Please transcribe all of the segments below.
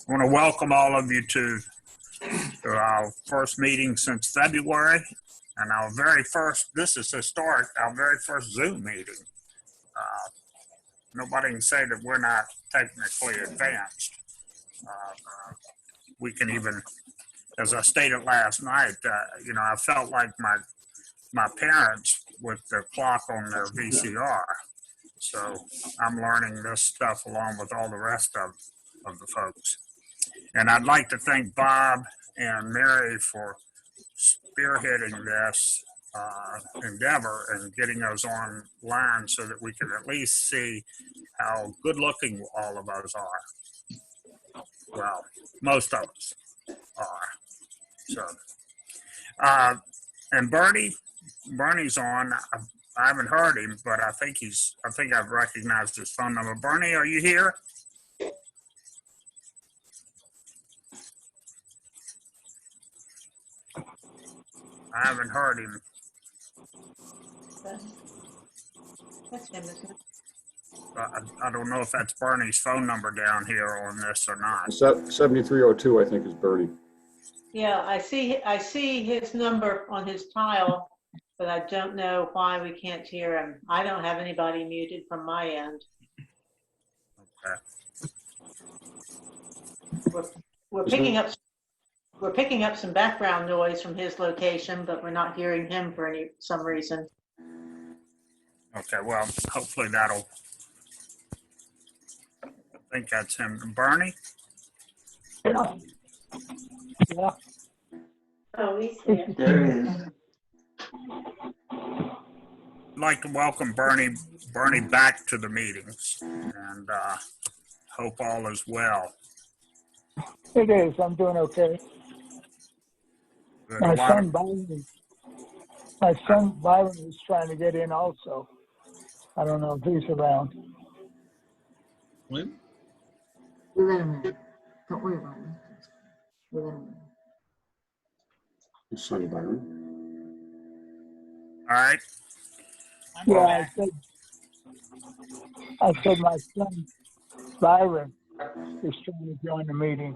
want to welcome all of you to our first meeting since February, and our very first, this is historic, our very first Zoom meeting. Nobody can say that we're not technically advanced. We can even, as I stated last night, I felt like my parents with the clock on their VCR. So I'm learning this stuff along with all the rest of the folks. And I'd like to thank Bob and Mary for spearheading this endeavor and getting us online so that we can at least see how good looking all of us are. Well, most of us are. So, and Bernie's on. I haven't heard him, but I think I've recognized his phone number. Bernie, are you here? I haven't heard him. That's him, isn't it? I don't know if that's Bernie's phone number down here on this or not. 7302, I think, is Bernie. Yeah, I see his number on his tile, but I don't know why we can't hear him. I don't have anybody muted from my end. Okay. We're picking up some background noise from his location, but we're not hearing him for some reason. Okay, well, hopefully that'll, I think that's him. Bernie? Yeah. Yeah. Oh, he's here. There he is. I'd like to welcome Bernie back to the meetings and hope all is well. It is. I'm doing okay. Good. My son Byron is trying to get in also. I don't know if he's around. Clint? We let him in. Don't worry about it. We let him in. His son Byron. All right. Yeah, I said my son Byron is trying to join the meeting.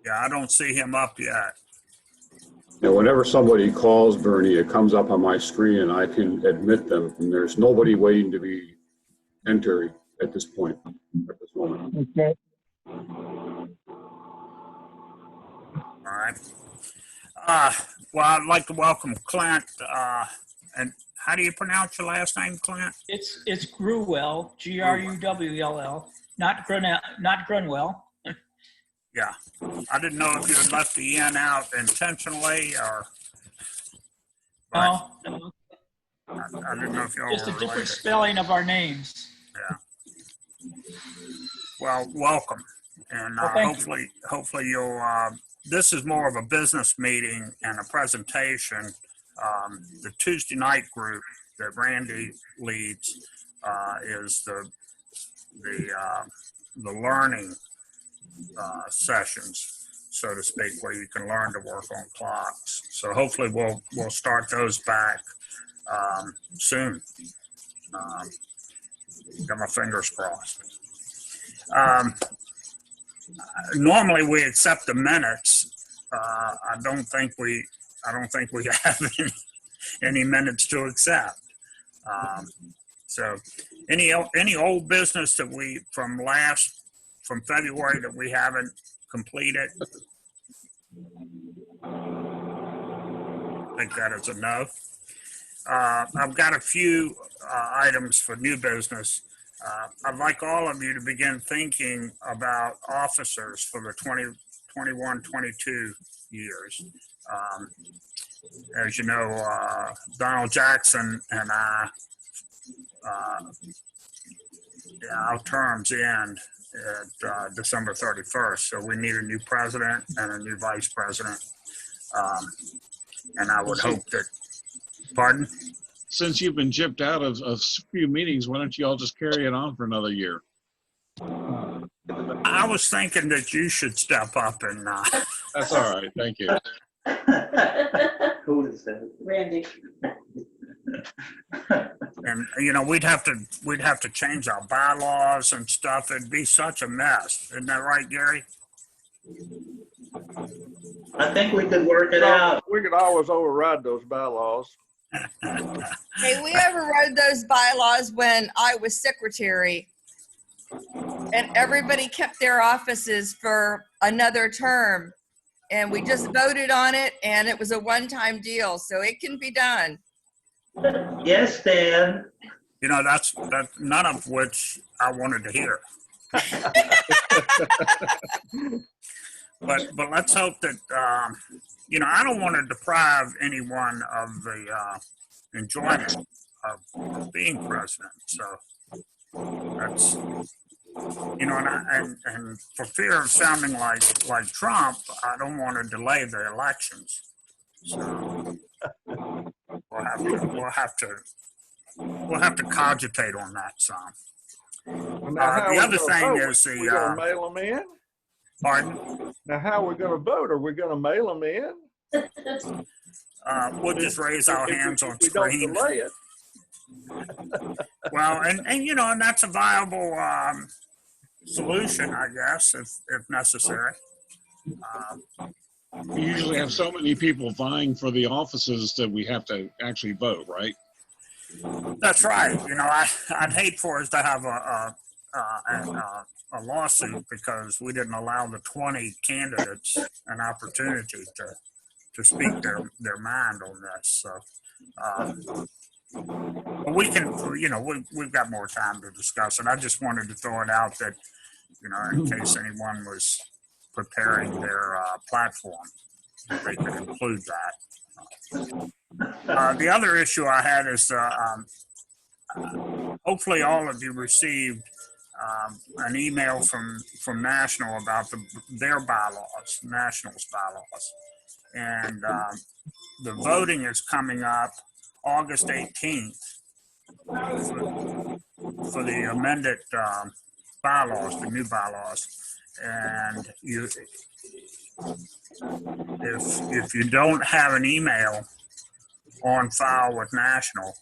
Yeah, I don't see him up yet. Yeah, whenever somebody calls Bernie, it comes up on my screen and I can admit them. And there's nobody waiting to be entered at this point, at this moment. Okay. All right. Well, I'd like to welcome Clint. And how do you pronounce your last name, Clint? It's Gruwell, Gruwll, not Grunwell. Yeah. I didn't know if you had left the N out intentionally or. No, I didn't know if you all just were a different related. spelling of our names. Yeah. Well, welcome, and Well, hopefully you'll. This is more of a business meeting and a presentation. The Tuesday night group that Randy leads is the learning sessions, so to speak, where you can learn to work on clocks. So hopefully we'll start those back soon. Got my fingers crossed. Normally we accept the minutes. I don't think we have any minutes to accept. So any old business that we from February that we haven't completed? I think that is enough. I've got a few items for new business. I'd like all of you to begin thinking about officers for the 2021-22 years. As you know, Donald Jackson and I, our terms end at December 31st. So we need a new president and a new vice president. And I would hope that, pardon? Since you've been gypped out of a few meetings, why don't you all just carry it on for another year? I was thinking that you should step up and. That's all right. Thank you. Who is that? Randy. And, you know, we'd have to change our bylaws and stuff. It'd be such a mess. Isn't that right, Gary? I think we could work it out. We could always override those bylaws. Hey, we overrode those bylaws when I was secretary. And everybody kept their offices for another term. And we just voted on it, and it was a one-time deal, so it can be done. Yes, Dan. You know, that's none of which I wanted to hear. But let's hope that, you know, I don't want to deprive anyone of the enjoyment of being president. So that's, you know, and for fear of sounding like Trump, I don't want to delay the elections. So we'll have to cogitate on that some. The other thing is we're gonna mail them in. Pardon? Now, how are we going to vote? Are we going to mail them in? We'll just raise our hands on We don't screen. delay it. Well, and you know, and that's a viable solution, I guess, if necessary. We usually have so many people vying for the offices that we have to actually vote, right? That's right. You know, I'd hate for us to have a lawsuit because we didn't allow the 20 candidates an opportunity to speak their mind on this. So, but we can, you know, we've got more time to discuss it. I just wanted to throw it out that, you know, in case anyone was preparing their platform, they could include that. The other issue I had is hopefully all of you received an email from National about their bylaws, National's bylaws. And the voting is coming up August 18th for the amended bylaws, the new bylaws. And if you don't have an email on file with National,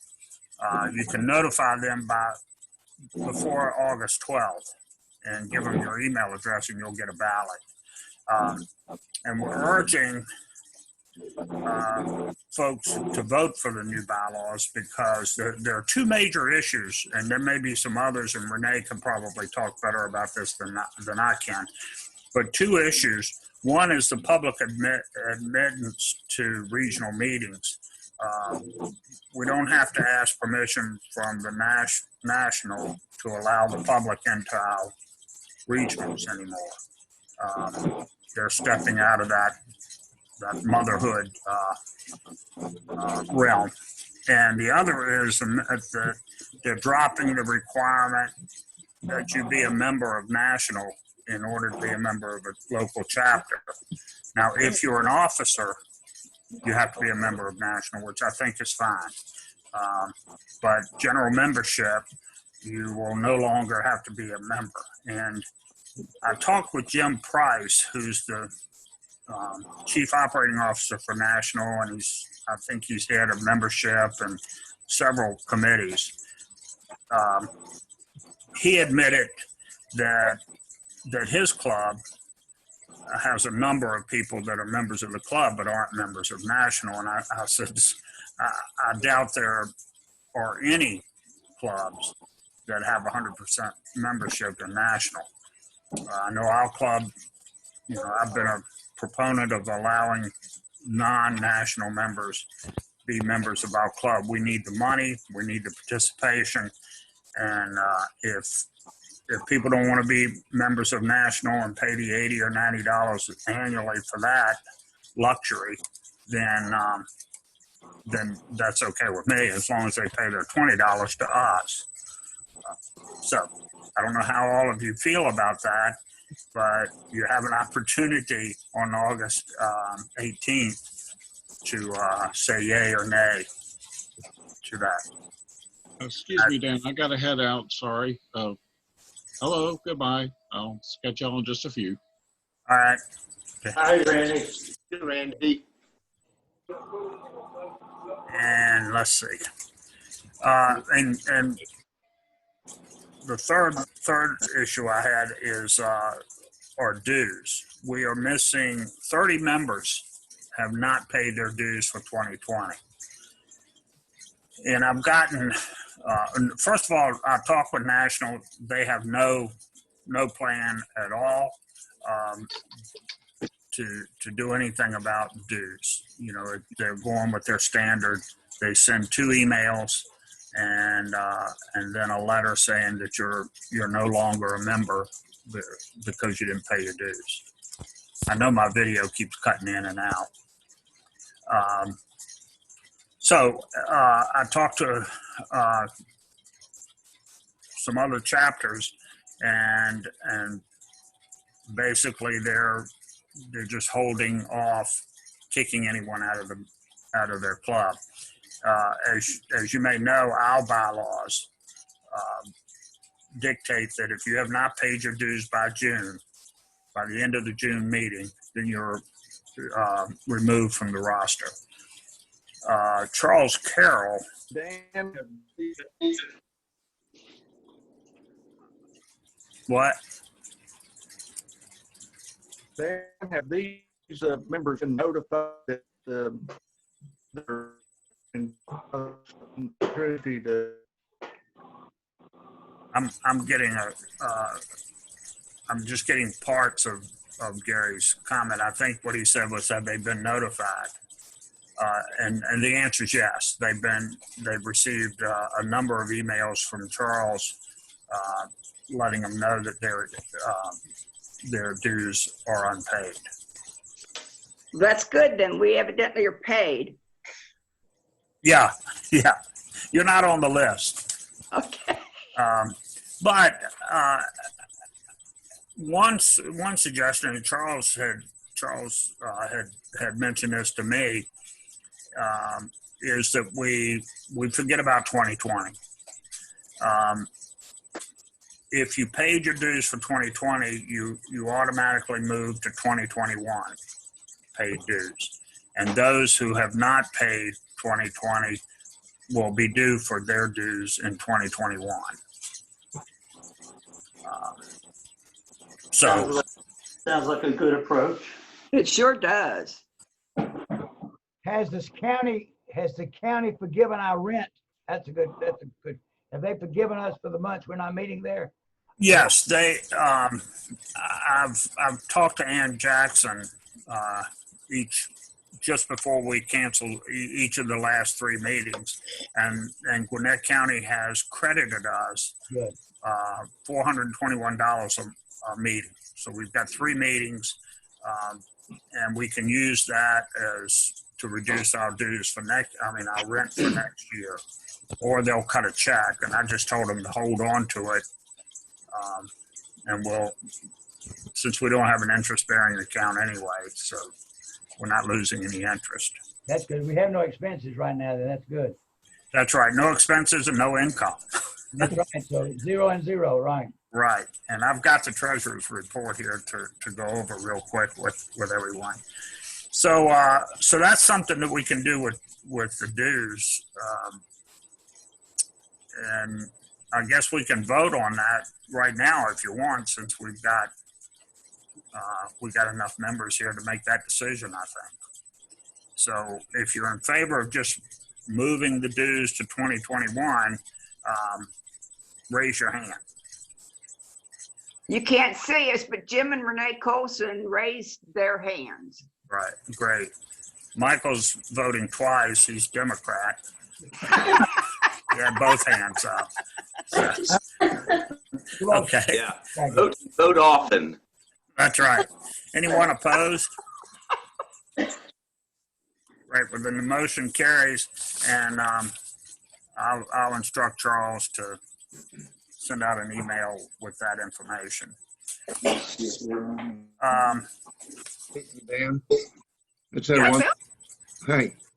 you can notify them before August 12th and give them your email address and you'll get a ballot. And we're urging folks to vote for the new bylaws because there are two major issues, and there may be some others, and Renee can probably talk better about this than I can. But two issues. One is the public admittance to regional meetings. We don't have to ask permission from the National to allow the public into our regionals anymore. They're stepping out of that motherhood realm. And the other is they're dropping the requirement that you be a member of National in order to be a member of a local chapter. Now, if you're an officer, you have to be a member of National, which I think is fine. But general membership, you will no longer have to be a member. And I talked with Jim Price, who's the Chief Operating Officer for National, and I think he's head of membership and several committees. He admitted that his club has a number of people that are members of the club but aren't members of National. And I said, I doubt there are any clubs that have 100% membership in National. I know our club, you know, I've been a proponent of allowing non-national members be members of our club. We need the money, we need the participation, and if people don't want to be members of National and pay the $80 or $90 annually for that luxury, then that's okay with me as long as they pay their $20 to us. So I don't know how all of you feel about that, but you have an opportunity on August 18th to say yay or nay to that. Excuse me, Dan, I got to head out. Sorry. Hello, goodbye. I'll catch y'all in just a few. All right. Hi, Randy. Randy. And let's see. And the third issue I had is our dues. We are missing 30 members have not paid their dues for 2020. And I've gotten, first of all, I talked with National. They have no plan at all to do anything about dues. You know, they're going with their standard. They send 2 emails and then a letter saying that you're no longer a member because you didn't pay your dues. I know my video keeps cutting in and out. So I talked to some other chapters, and basically they're just holding off kicking anyone out of their club. As you may know, our bylaws dictate that if you have not paid your dues by the end of the June meeting, then you're removed from the roster. Charles Carroll. Dan, What? Dan, have these members been notified that they're in opportunity to? I'm getting I'm just getting parts of Gary's comment. I think what he said was that they've been notified. And the answer is yes. They've received a number of emails from Charles letting them know that their dues are unpaid. That's good then. We evidently are paid. Yeah. You're not on the list. Okay. But one suggestion, and Charles had mentioned this to me, is that we forget about 2020. If you paid your dues for 2020, you automatically move to 2021 paid dues. And those who have not paid 2020 will be due for their dues in 2021. So Sounds like a good approach. It sure does. Has the county forgiven our rent? That's a good, have they forgiven us for the months we're not meeting there? yes, they. I've talked to Ann Jackson just before we canceled each of the last 3 meetings, and Gwinnett County has credited us $421 a meeting. So we've got 3 meetings, and we can use that to reduce our dues for our rent for next year, or they'll cut a check. And I just told them to hold on to it, and since we don't have an interest-bearing account anyway, so we're not losing any interest. That's good. We have no expenses right now, then that's good. That's right. No expenses and no income. That's right. So 0 and 0, right? Right. And I've got the treasurer's report here to go over real quick with everyone. So so that's something that we can do with the dues. And I guess we can vote on that right now if you want, since we got enough members here to make that decision, I think. So if you're in favor of just moving the dues to 2021, raise your hand. You can't see us, but Jim and Renee Colson raised their hands. Right, great. Michael's voting twice. He's Democrat. He had both hands up. Okay. Yeah. Vote often. That's right. Anyone opposed? Right, well then the motion carries, and I'll instruct Charles to send out an email with that information. Dan,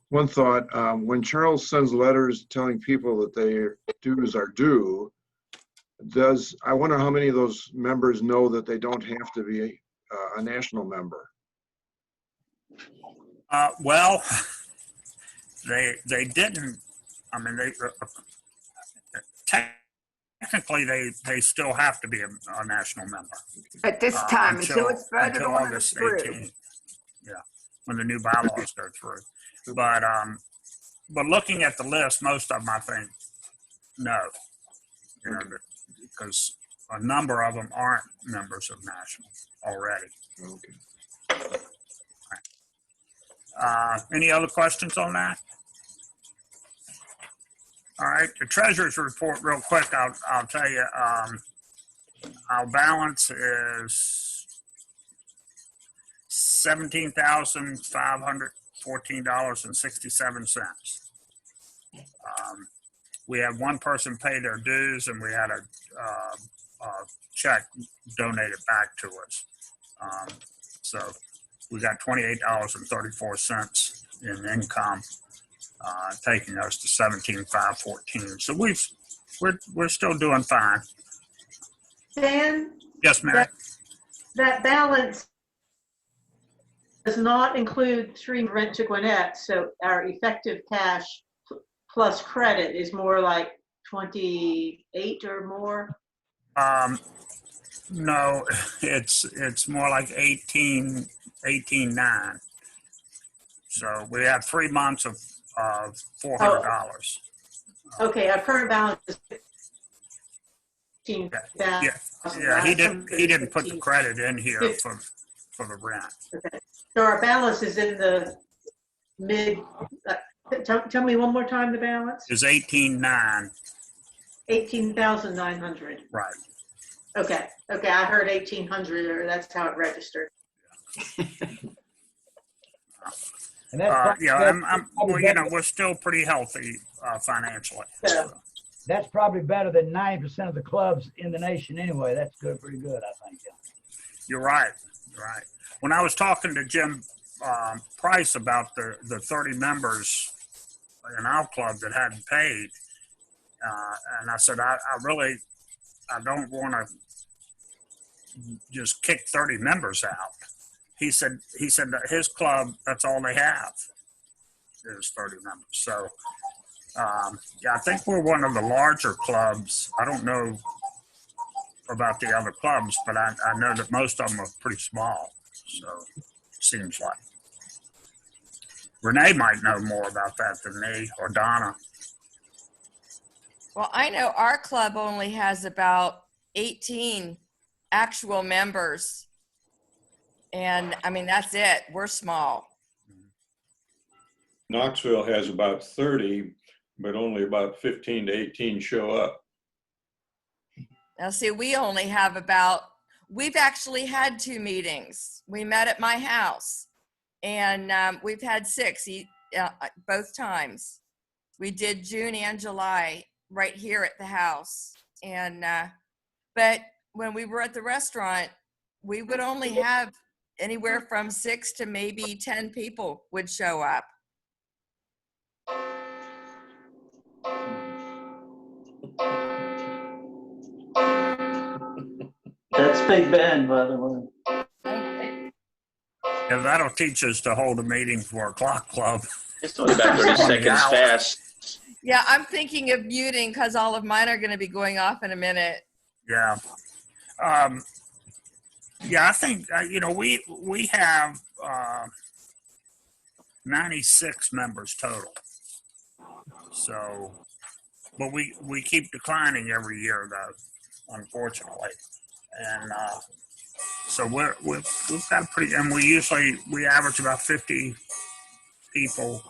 one thought. When Charles sends letters telling people that their dues are due, I wonder how many of those members know that they don't have to be a national member? Well, they didn't. I mean, technically, they still have to be a national member. At this time, until it's voted until on and August approved. 18th. Yeah, when the new bylaws go through. But looking at the list, most of them, I think, no. You know, because a number of them aren't members of national already. Okay. Any other questions on that? All right, the treasurer's report, real quick, I'll tell you, our balance is $17,514.67. We had one person pay their dues, and we had a check donated back to us. So we got $28.34 in income, taking us to 17,514. So we're still doing fine. Dan, Yes, Mary. that balance does not include 3 rent to Gwinnett, so our effective cash plus credit is more like 28 or more. No, it's more like 18.9. So we have 3 months of $400. Okay, our current balance is 15,000. Yeah. He didn't put the credit in here for the rent. Okay. So our balance is in the mid. Tell me one more time the balance. Is 18.9. 18,900. Right. Okay. I heard 1,800, or that's how it registered. And that's we're still pretty healthy financially. So, that's probably better than 90% of the clubs in the nation anyway. That's good, pretty good, I think. You're right. When I was talking to Jim Price about the 30 members in our club that hadn't paid, and I said, I don't want to just kick 30 members out. He said that his club, that's all they have is 30 members. So, I think we're one of the larger clubs. I don't know about the other clubs, but I know that most of them are pretty small. So, seems like. Renee might know more about that than me or Donna. Well, I know our club only has about 18 actual members. And I mean, that's it. We're small. Knoxville has about 30, but only about 15 to 18 show up. Now, see, we only have we've actually had 2 meetings. We met at my house, and we've had 6 both times. We did June and July right here at the house. And, but when we were at the restaurant, we would only have anywhere from 6 to maybe 10 people would show up. That's Big Ben, by the way. Yeah, that'll teach us to hold a meeting for a clock club. It's only about 30 seconds fast. Yeah, I'm thinking of muting because all of mine are going to be going off in a minute. Yeah. I think, we have 96 members total. So, but we keep declining every year, though, unfortunately. And so we've got and we average about 50 people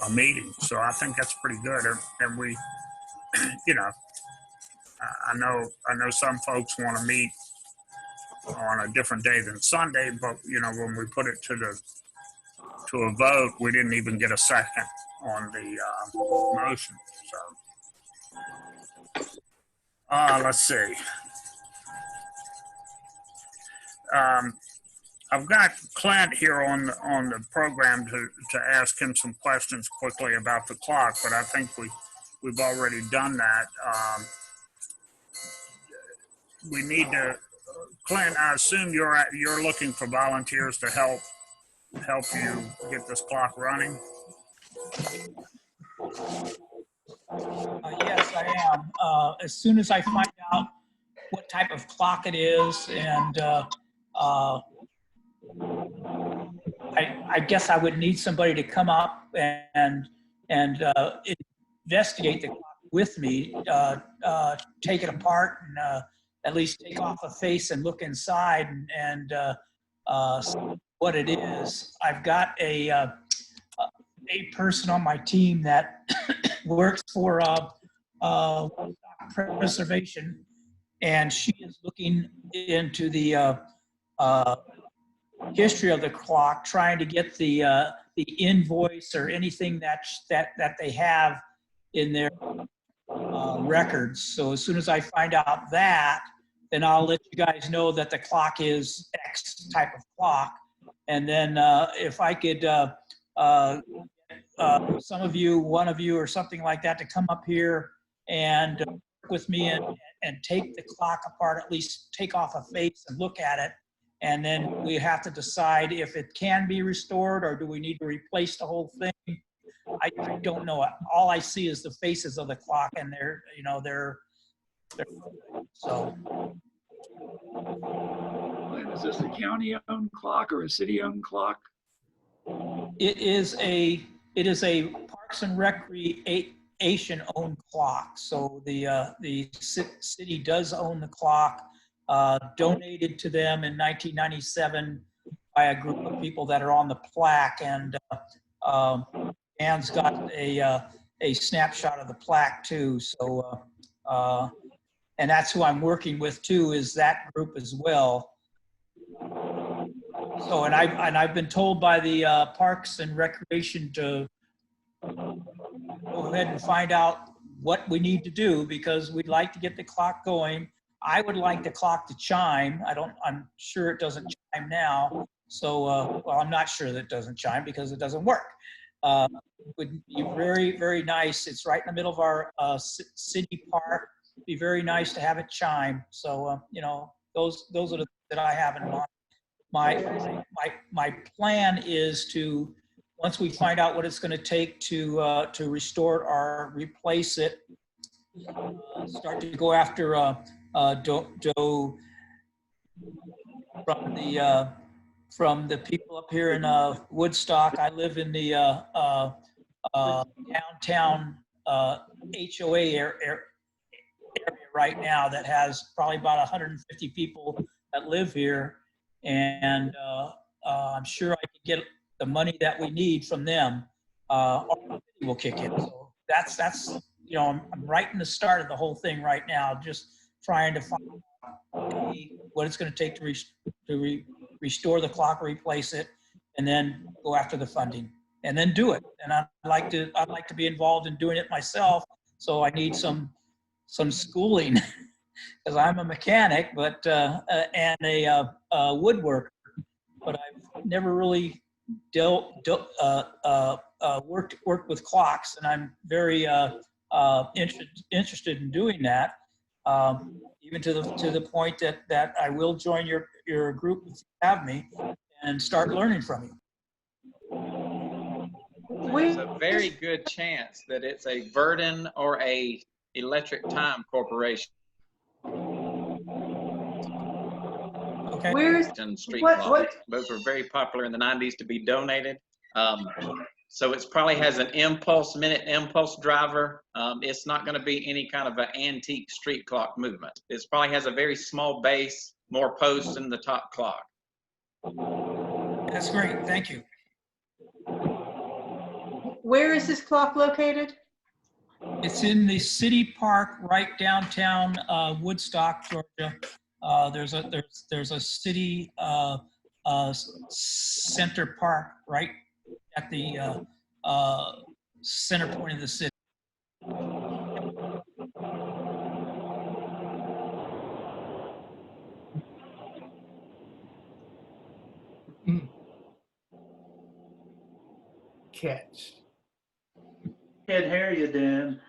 a meeting. So I think that's pretty good. And we, I know some folks want to meet on a different day than Sunday, but when we put it to a vote, we didn't even get a second on the motion. So let's see. I've got Clint here on the program to ask him some questions quickly about the clock, but I think we've already done that. We need to, Clint, I assume you're looking for volunteers to help you get this clock running. Yes, I am. As soon as I find out what type of clock it is, and I guess I would need somebody to come up and investigate the clock with me, take it apart, and at least take off a face and look inside and see what it is. I've got a person on my team that works for preservation, and she is looking into the history of the clock, trying to get the invoice or anything that they have in their records. So as soon as I find out that, then I'll let you guys know that the clock is X type of clock. And then if I could, some of you, one of you or something like that, to come up here and work with me and take the clock apart, at least take off a face and look at it. And then we have to decide if it can be restored or do we need to replace the whole thing. I don't know. All I see is the faces of the clock, and they're so. Is this a county-owned clock or a city-owned clock? It is a Parks and Recreation-owned clock. So the city does own the clock. Donated to them in 1997 by a group of people that are on the plaque, and Anne's got a snapshot of the plaque too. So, and that's who I'm working with too, is that group as well. So, and I've been told by the Parks and Recreation to go ahead and find out what we need to do, because we'd like to get the clock going. I would like the clock to chime. I'm sure it doesn't chime now. So, well, I'm not sure that it doesn't chime because it doesn't work. It would be very, very nice. It's right in the middle of our city park. It'd be very nice to have it chime. So, those are the things that I have in mind. My plan is to, once we find out what it's going to take to restore or replace it, start to go after from the people up here in Woodstock. I live in the downtown HOA area right now that has probably about 150 people that live here, and I'm sure I can get the money that we need from them. Or the city will kick in. So that's I'm right in the start of the whole thing right now, just trying to find out what it's going to take to restore the clock, replace it, and then go after the funding, and then do it. And I'd like to be involved in doing it myself. So I need some schooling because I'm a mechanic, but and a woodworker, but I've never really worked with clocks, and I'm very interested in doing that. Even to the point that I will join your group if you have me and start learning from you. There's a very good chance that it's a Verdon or a Electric Time Corporation. Okay. Where's street clocks. Those were very popular in the 90s to be donated. So it probably has an minute impulse driver. It's not going to be any kind of an antique street clock movement. It probably has a very small base, more posts in the top clock. That's great. Thank you. Where is this clock located? It's in the city park right downtown Woodstock, Georgia. There's a city center park right at the center point of the city. Cats. Can't hear you, Dan.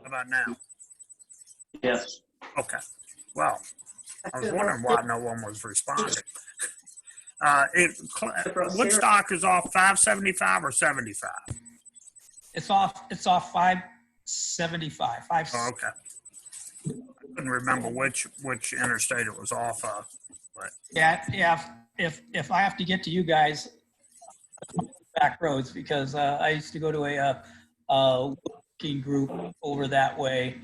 How about now? Yes. Okay. Well, I was wondering why no one was responding. Woodstock is off 575 or 75? It's off 575. Oh, okay. I couldn't remember which interstate it was off of, but Yeah. If I have to get to you guys, back roads, because I used to go to a working group over that way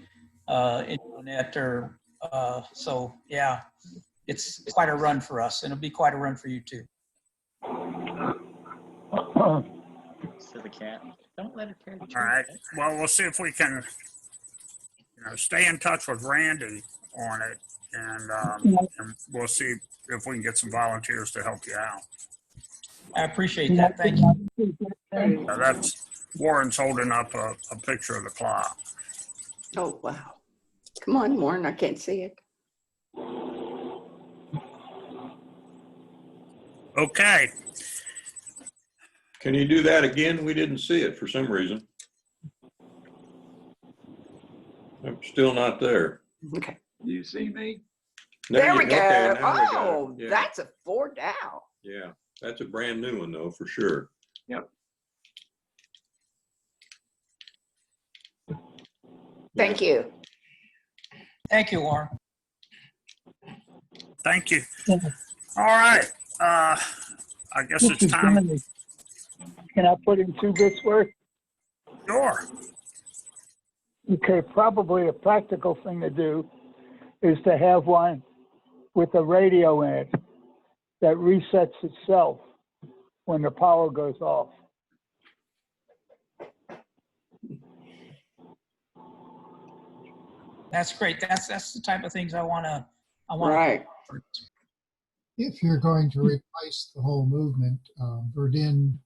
in Gwinnett, or so yeah, it's quite a run for us, and it'll be quite a run for you too. Silly cat. Don't let her carry the all right. Well, we'll see if we can, stay in touch with Randy on it, and we'll see if we can get some volunteers to help you out. I appreciate that. Thank you. That's Warren's holding up a picture of the clock. Oh, wow. Come on, Warren, I can't see it. Okay. Can you do that again? We didn't see it for some reason. I'm still not there. Okay. You see me? There we go. Okay, now we got it. Oh, Yeah. that's a 4 down. Yeah, that's a brand new one though, for sure. Yep. Thank you. Thank you, Warren. Thank you. All right. I guess it's time. Can I put in 2 bits worth? Sure. Okay, probably a practical thing to do is to have one with a radio in it that resets itself when the power goes off. That's great. That's the type of things I want to. Right. If you're going to replace the whole movement, Verdun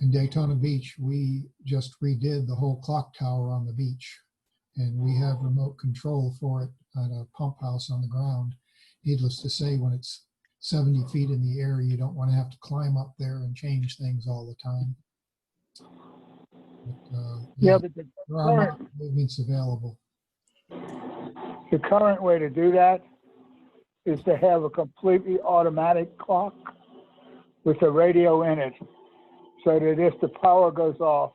and Daytona Beach, we just redid the whole clock tower on the beach, and we have remote control for it at a pump house on the ground. Needless to say, when it's 70 feet in the air, you don't want to have to climb up there and change things all the time. But, But there are movements available. the current way to do that is to have a completely automatic clock with a radio in it, so that if the power goes off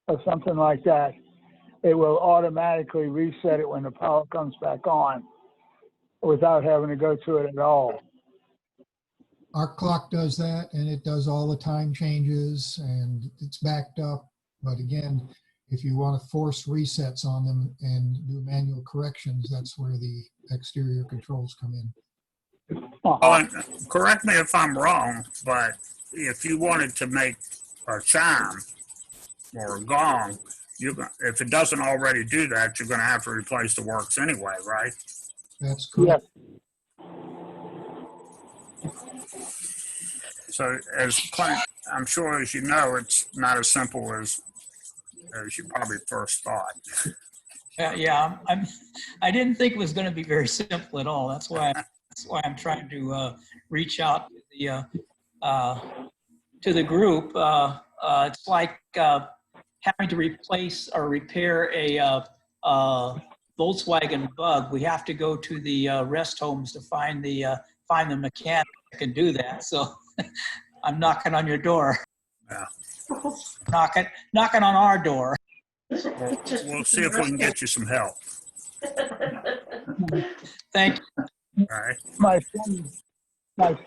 or something like that, it will automatically reset it when the power comes back on without having to go to it at all. Our clock does that, and it does all the time changes, and it's backed up. But again, if you want to force resets on them and do manual corrections, that's where the exterior controls come in. And correct me if I'm wrong, but if you wanted to make a chime or a gong, if it doesn't already do that, you're going to have to replace the works anyway, right? That's correct. So as Clint, I'm sure as you know, it's not as simple as you probably first thought. Yeah. I didn't think it was going to be very simple at all. That's why I'm trying to reach out to the group. It's like having to replace or repair a Volkswagen Bug. We have to go to the rest homes to find the mechanic that can do that. So I'm knocking on your door. Yeah. Knocking on our door. We'll see if we can get you some help. Thank you. All right. My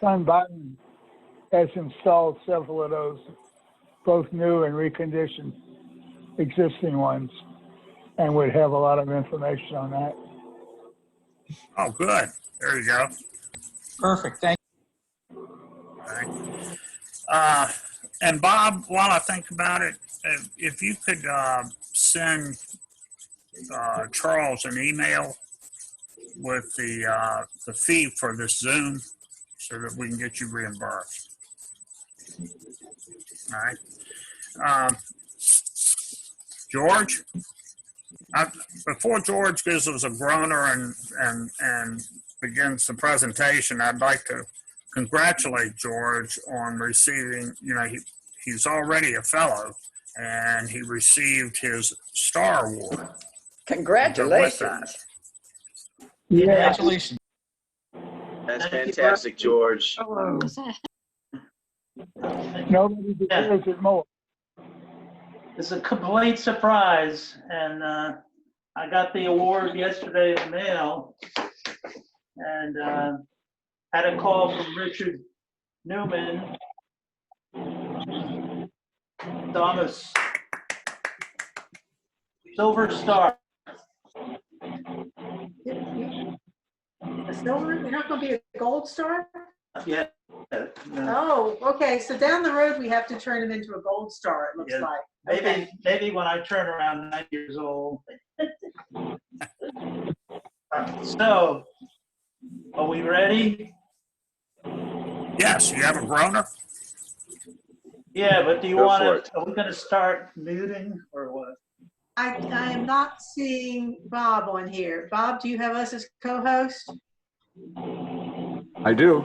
son Byron has installed several of those, both new and reconditioned existing ones, and would have a lot of information on that. Oh, good. There you go. Perfect. Thank you. All right. And Bob, while I think about it, if you could send Charles an email with the fee for this Zoom so that we can get you reimbursed. All right. George, before George gives us a groaner and begins the presentation, I'd like to congratulate George on receiving, he's already a fellow, and he received his Star Award. Congratulations. Congratulations. That's Thank you, fantastic, George. What was that? Nobody deserves it more. It's a complete surprise, and I got the award yesterday in the mail, and had a call from Richard Newman. Thomas, Silver Star. A silver, you're not gonna be a gold star? Yeah. No. Oh, okay, so down the road, we have to turn him into a gold star, it looks Yeah. like. Maybe, Okay. maybe when I turn around 9 years old. So, are we ready? Yes, you have a groaner? Yeah, but do you Go want for to, are we going to start muting or what? I am not seeing Bob on here. Bob, do you have us as co-host? I do.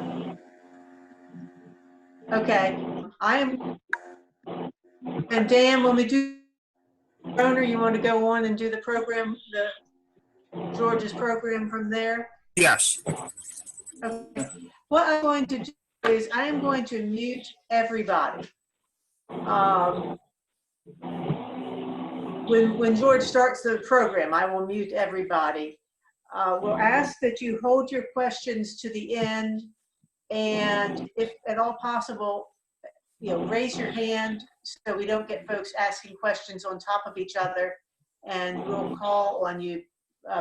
Okay, I am. And Dan, when we do groaner, you want to go on and do the program, the George's program from there? Yes. Okay. What I'm going to do is I am going to mute everybody. When George starts the program, I will mute everybody. We'll ask that you hold your questions to the end, and if at all possible, raise your hand so we don't get folks asking questions on top of each other, and we'll call on you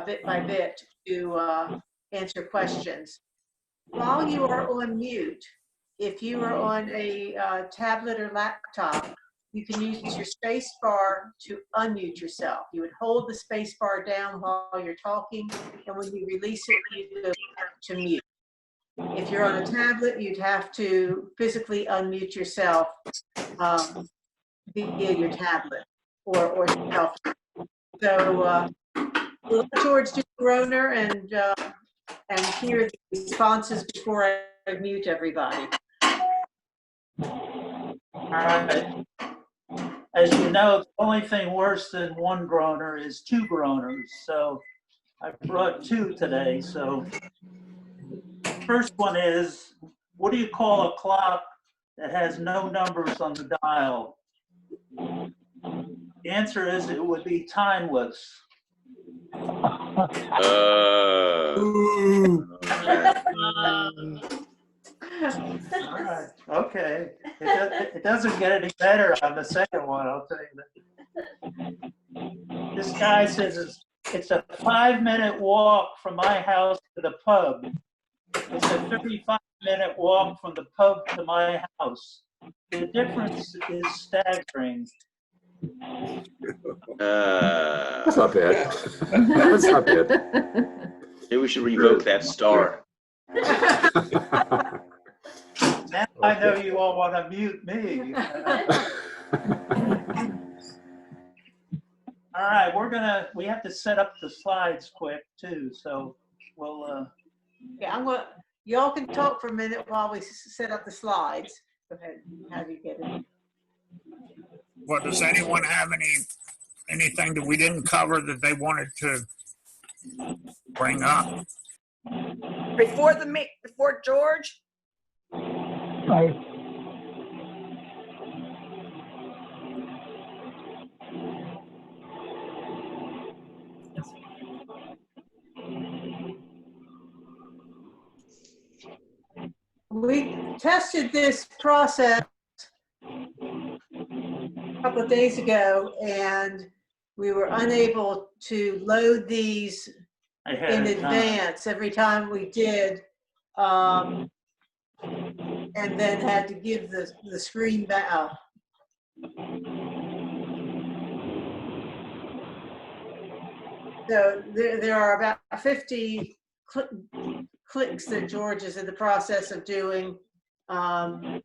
bit by bit to answer questions. While you are on mute, if you are on a tablet or laptop, you can use your space bar to unmute yourself. You would hold the space bar down while you're talking, and when you release it, you go to mute. If you're on a tablet, you'd have to physically unmute yourself via your tablet or cell phone. So we'll let George do the groaner and hear the responses before I mute everybody. All right. As you know, the only thing worse than one groaner is two groaners. So I brought two today. So first one is, what do you call a clock that has no numbers on the dial? The answer is it would be timeless. All right. Okay. It doesn't get any better on the second one, I'll tell you that. This guy says it's a 5-minute walk from my house to the pub. It's a 35-minute walk from the pub to my house. The difference is staggering. That's not bad. That's not bad. Maybe we should revoke that star. Now I know you all want to mute me. All right, we have to set up the slides quick too, so we'll. Yeah, y'all can talk for a minute while we set up the slides. Go ahead, have you get it? Well, does anyone have anything that we didn't cover that they wanted to bring up? Before George? Right. We tested this process a couple of days ago, and we were unable to load these in advance every time we did, and then had to give the screen back. So there are about 50 clicks that George is in the process of doing, and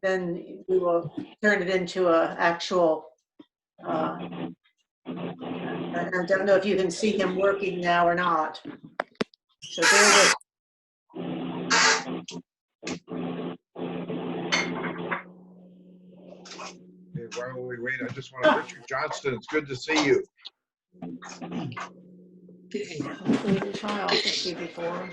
then we will turn it into an actual. I don't know if you can see him working now or not. So there Hey, while we wait, I just want to, Richard Johnston, it's good to see you. Child, before.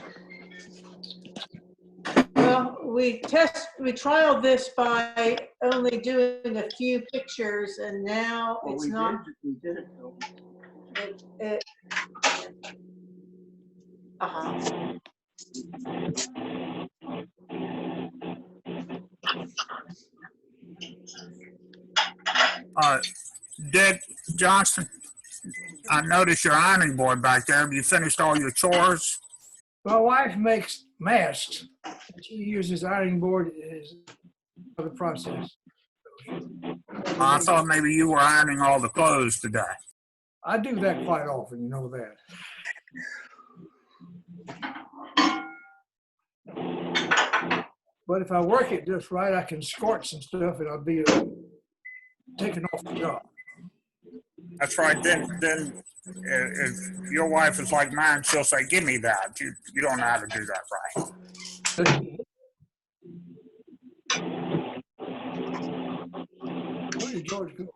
Well, we trialed this by only doing a few pictures, and now Well, it's we not. did it. It, uh-huh. Dick Johnson, I noticed your ironing board back there. Have you finished all your chores? My wife makes masks. She uses ironing board as the process. I thought maybe you were ironing all the clothes today. I do that quite often, you know that. But if I work it just right, I can scorch some stuff and I'll be taken off the job. That's right. Then if your wife is like mine, she'll say, "Give me that." You don't know how to do that right. Where did George go?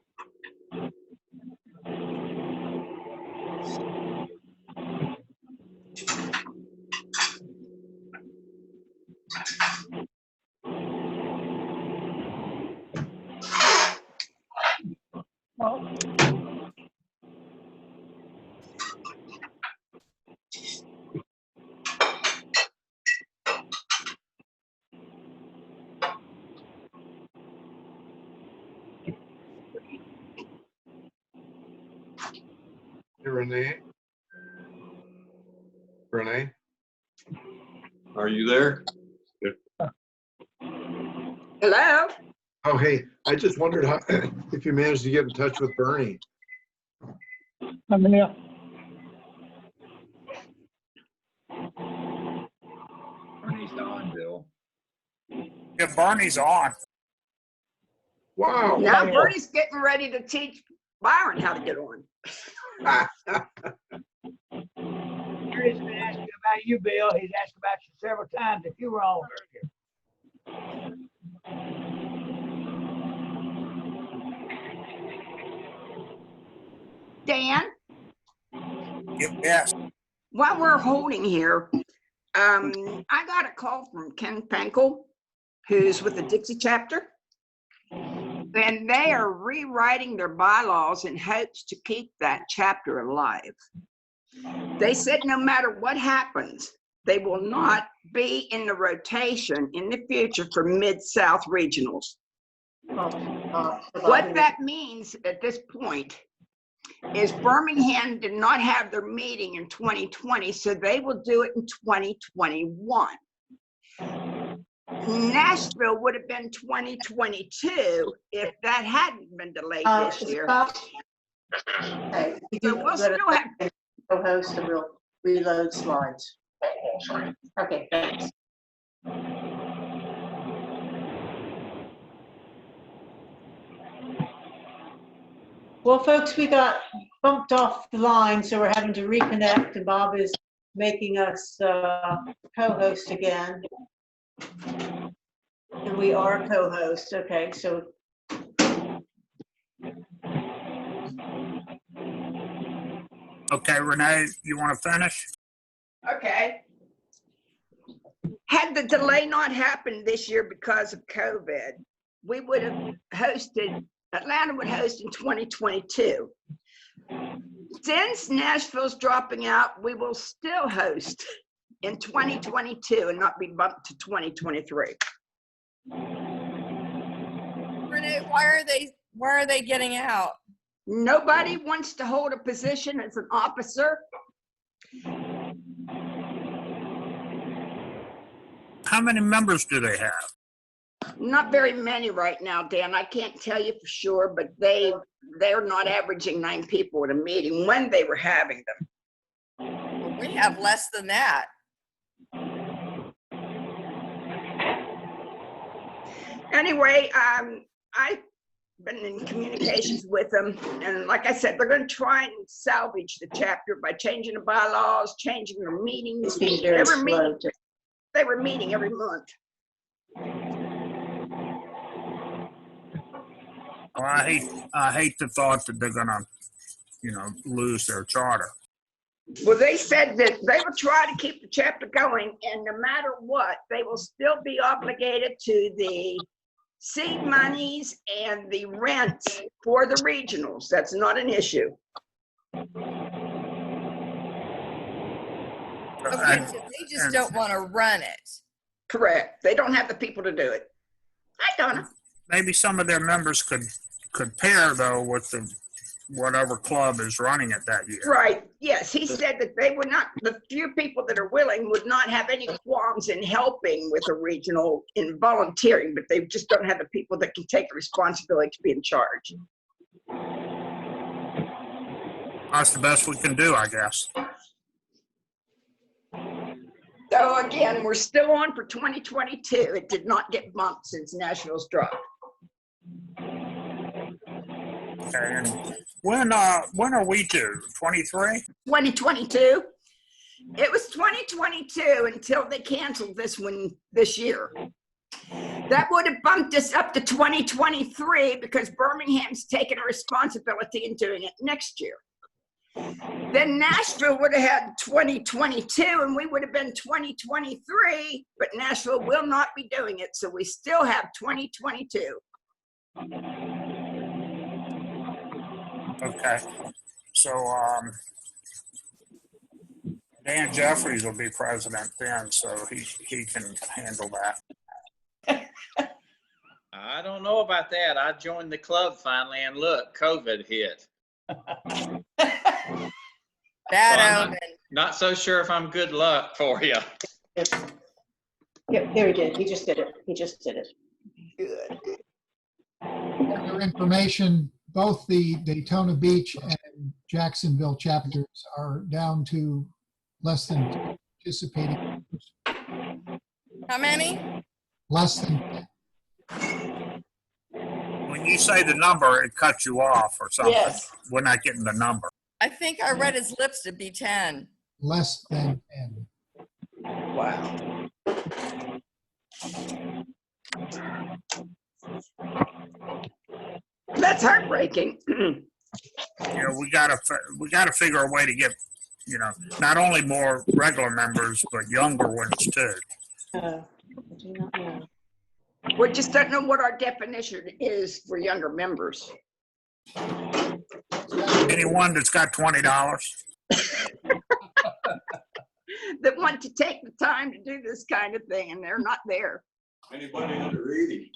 Hey, Renee? Renee? Are you there? Hello? Oh, hey, I just wondered how, if you managed to get in touch with Bernie. I'm here. Bernie's on, Bill. Yeah, Barney's on. Wow. Now Bernie's getting ready to teach Byron how to get on. He's been asking about you, Bill. He's asked about you several times if you were on earlier. Dan? Yes. While we're holding here, I got a call from Ken Pankel, who's with the Dixie chapter. And they are rewriting their bylaws in hopes to keep that chapter alive. They said no matter what happens, they will not be in the rotation in the future for Mid-South regionals. What that means at this point is Birmingham did not have their meeting in 2020, so they will do it in 2021. Nashville would have been 2022 if that hadn't been delayed this year. Okay, So we'll still have co-host and we'll reload slides. Okay, thanks. Well, folks, we got bumped off the line, so we're having to reconnect, and Bob is making us co-host again. And we are co-host. Okay, so. Okay, Renee, you want to finish? Okay. Had the delay not happened this year because of COVID, we would have hosted, Atlanta would host in 2022. Since Nashville's dropping out, we will still host in 2022 and not be bumped to 2023. Renee, why are they getting out? Nobody wants to hold a position as an officer. How many members do they have? Not very many right now, Dan. I can't tell you for sure, but they're not averaging 9 people at a meeting when they were having them. We have less than that. Anyway, I've been in communications with them, and like I said, they're going to try and salvage the chapter by changing the bylaws, changing their meetings. They were meeting every month. Well, I hate the thought that they're gonna, lose their charter. Well, they said that they will try to keep the chapter going, and no matter what, they will still be obligated to the seed monies and the rents for the regionals. That's not an issue. Okay, so they just don't want to run it. Correct. They don't have the people to do it. Hi, Donna. Maybe some of their members could pair though with the whatever club is running it that year. Right. Yes, he said that they would not, the few people that are willing would not have any qualms in helping with a regional in volunteering, but they just don't have the people that can take the responsibility to be in charge. That's the best we can do, I guess. So again, we're still on for 2022. It did not get bumped since Nashville's dropped. Okay, and when are we due? 23? 2022. It was 2022 until they canceled this one this year. That would have bumped us up to 2023 because Birmingham's taking a responsibility in doing it next year. Then Nashville would have had 2022 and we would have been 2023, but Nashville will not be doing it. So we still have 2022. Okay. So Dan Jeffries will be president then, so he can handle that. I don't know about that. I joined the club finally, and look, COVID hit. Bad omen. Not so sure if I'm good luck for you. Yeah, here he did. He just did it. He just did it. Good. For your information, both the Daytona Beach and Jacksonville chapters are down to less than participating. How many? Less than 10. When you say the number, it cuts you off or something. Yes. We're not getting the number. I think I read his lips to be 10. Less than 10. Wow. That's heartbreaking. We gotta figure a way to get, not only more regular members, but younger ones too. I do not know. We just don't know what our definition is for younger members. Anyone that's got $20. That want to take the time to do this kind of thing, and they're not there. Anybody under 80?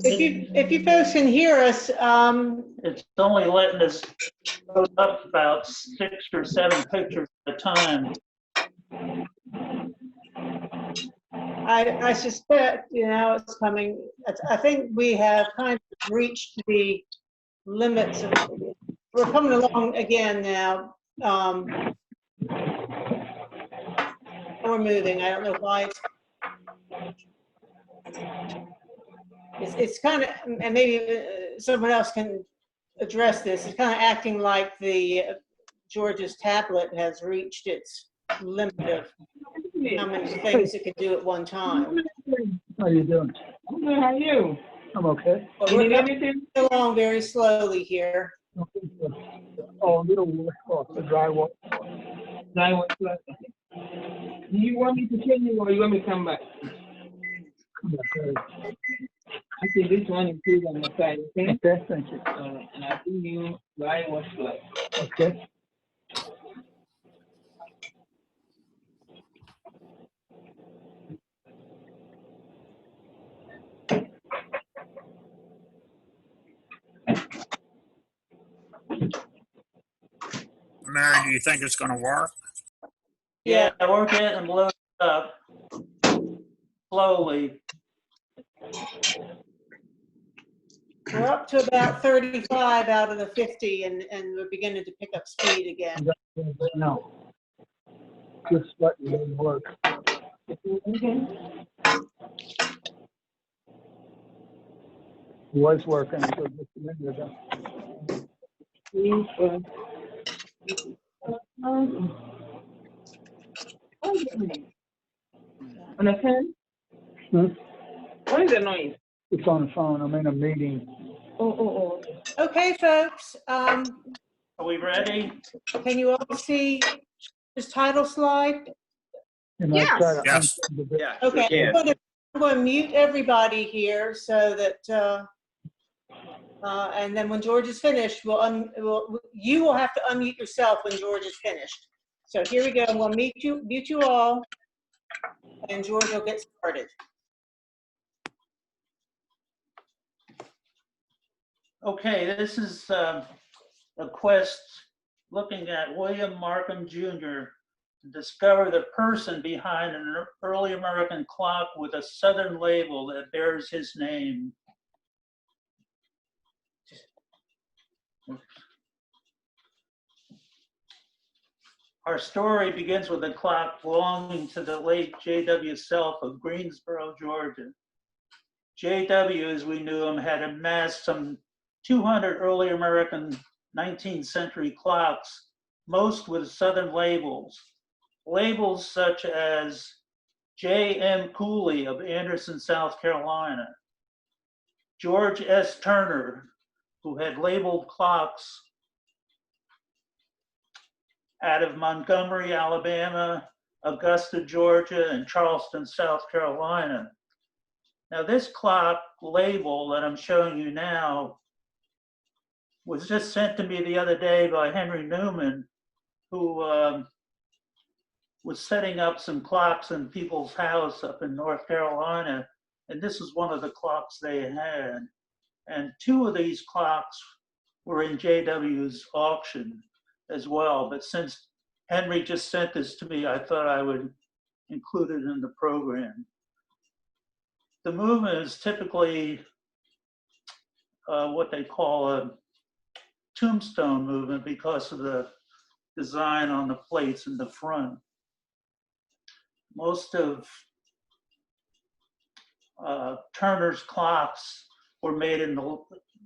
If you folks can hear us, It's only letting us go up about 6 or 7 pictures at a time. I suspect, it's coming. I think we have kind of reached the limits of, we're coming along again now. We're moving. I don't know why. It's kind of, and maybe someone else can address this. It's kind of acting like the George's tablet has reached its limit of how many things it can do at one time. How you doing? I'm good. How are you? I'm okay. But we're coming along very slowly here. Oh, a little work off the drywall. Drywall. Do you want me to continue or you want me to come back? Come back. I think this one is good on the side, okay? Okay, thank you. And I think you drywall slide. Okay. Mary, do you think it's going to work? Yeah, we're getting loaded up slowly. We're up to about 35 out of the 50, and we're beginning to pick up speed again. No. Just let me work. Was working until just a minute ago. On the phone? What is the noise? It's on the phone. I'm in a meeting. Oh. Okay, folks, Are we ready? can you all see this title slide? And I try to Yes. unsend the bit. Yeah. Okay, Yeah. I'm going to mute everybody here so that, and then when George is finished, you will have to unmute yourself when George is finished. So here we go. We'll mute you all, and George will get started. Okay, this is a quest looking at William Markum Jr. to discover the person behind an early American clock with a Southern label that bears his name. Our story begins with a clock belonging to the late J.W. Self of Greensboro, Georgia. J.W., as we knew him, had amassed some 200 early American 19th century clocks, most with Southern labels. Labels such as J.M. Cooley of Anderson, South Carolina, George S. Turner, who had labeled clocks out of Montgomery, Alabama, Augusta, Georgia, and Charleston, South Carolina. Now, this clock label that I'm showing you now was just sent to me the other day by Henry Newman, who was setting up some clocks in people's house up in North Carolina, and this is one of the clocks they had. And two of these clocks were in JW's auction as well, but since Henry just sent this to me, I thought I would include it in the program. The movement is typically what they call a tombstone movement because of the design on the plates in the front. Most of Turner's clocks were made in the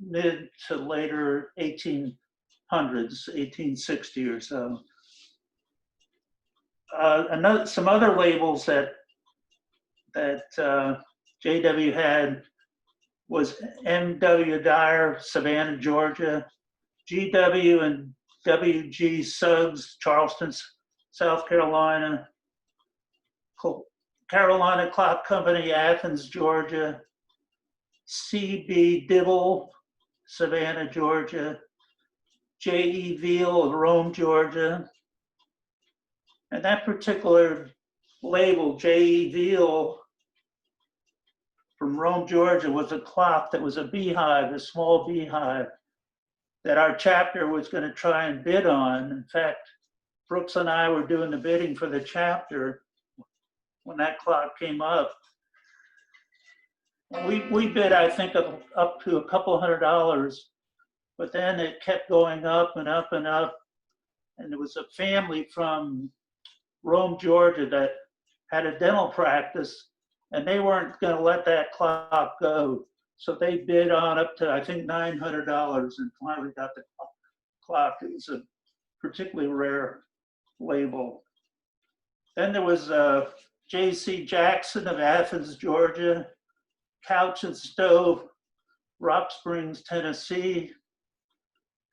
mid to later 1800s, 1860 or so. Some other labels that JW had was M.W. Dyer, Savannah, Georgia, G.W. and W.G. Suggs, Charleston, South Carolina, Carolina Clock Company, Athens, Georgia, C.B. Dibble, Savannah, Georgia, J.E. Veal of Rome, Georgia. And that particular label, J.E. Veal from Rome, Georgia, was a clock that was a beehive, a small beehive, that our chapter was going to try and bid on. In fact, Brooks and I were doing the bidding for the chapter when that clock came up. We bid, I think, up to a couple $100, but then it kept going up and up and up. And there was a family from Rome, Georgia that had a dental practice, and they weren't going to let that clock go. So they bid on up to, I think, $900 and finally got the clock. It was a particularly rare label. Then there was J.C. Jackson of Athens, Georgia, Couch and Stove, Rock Springs, Tennessee.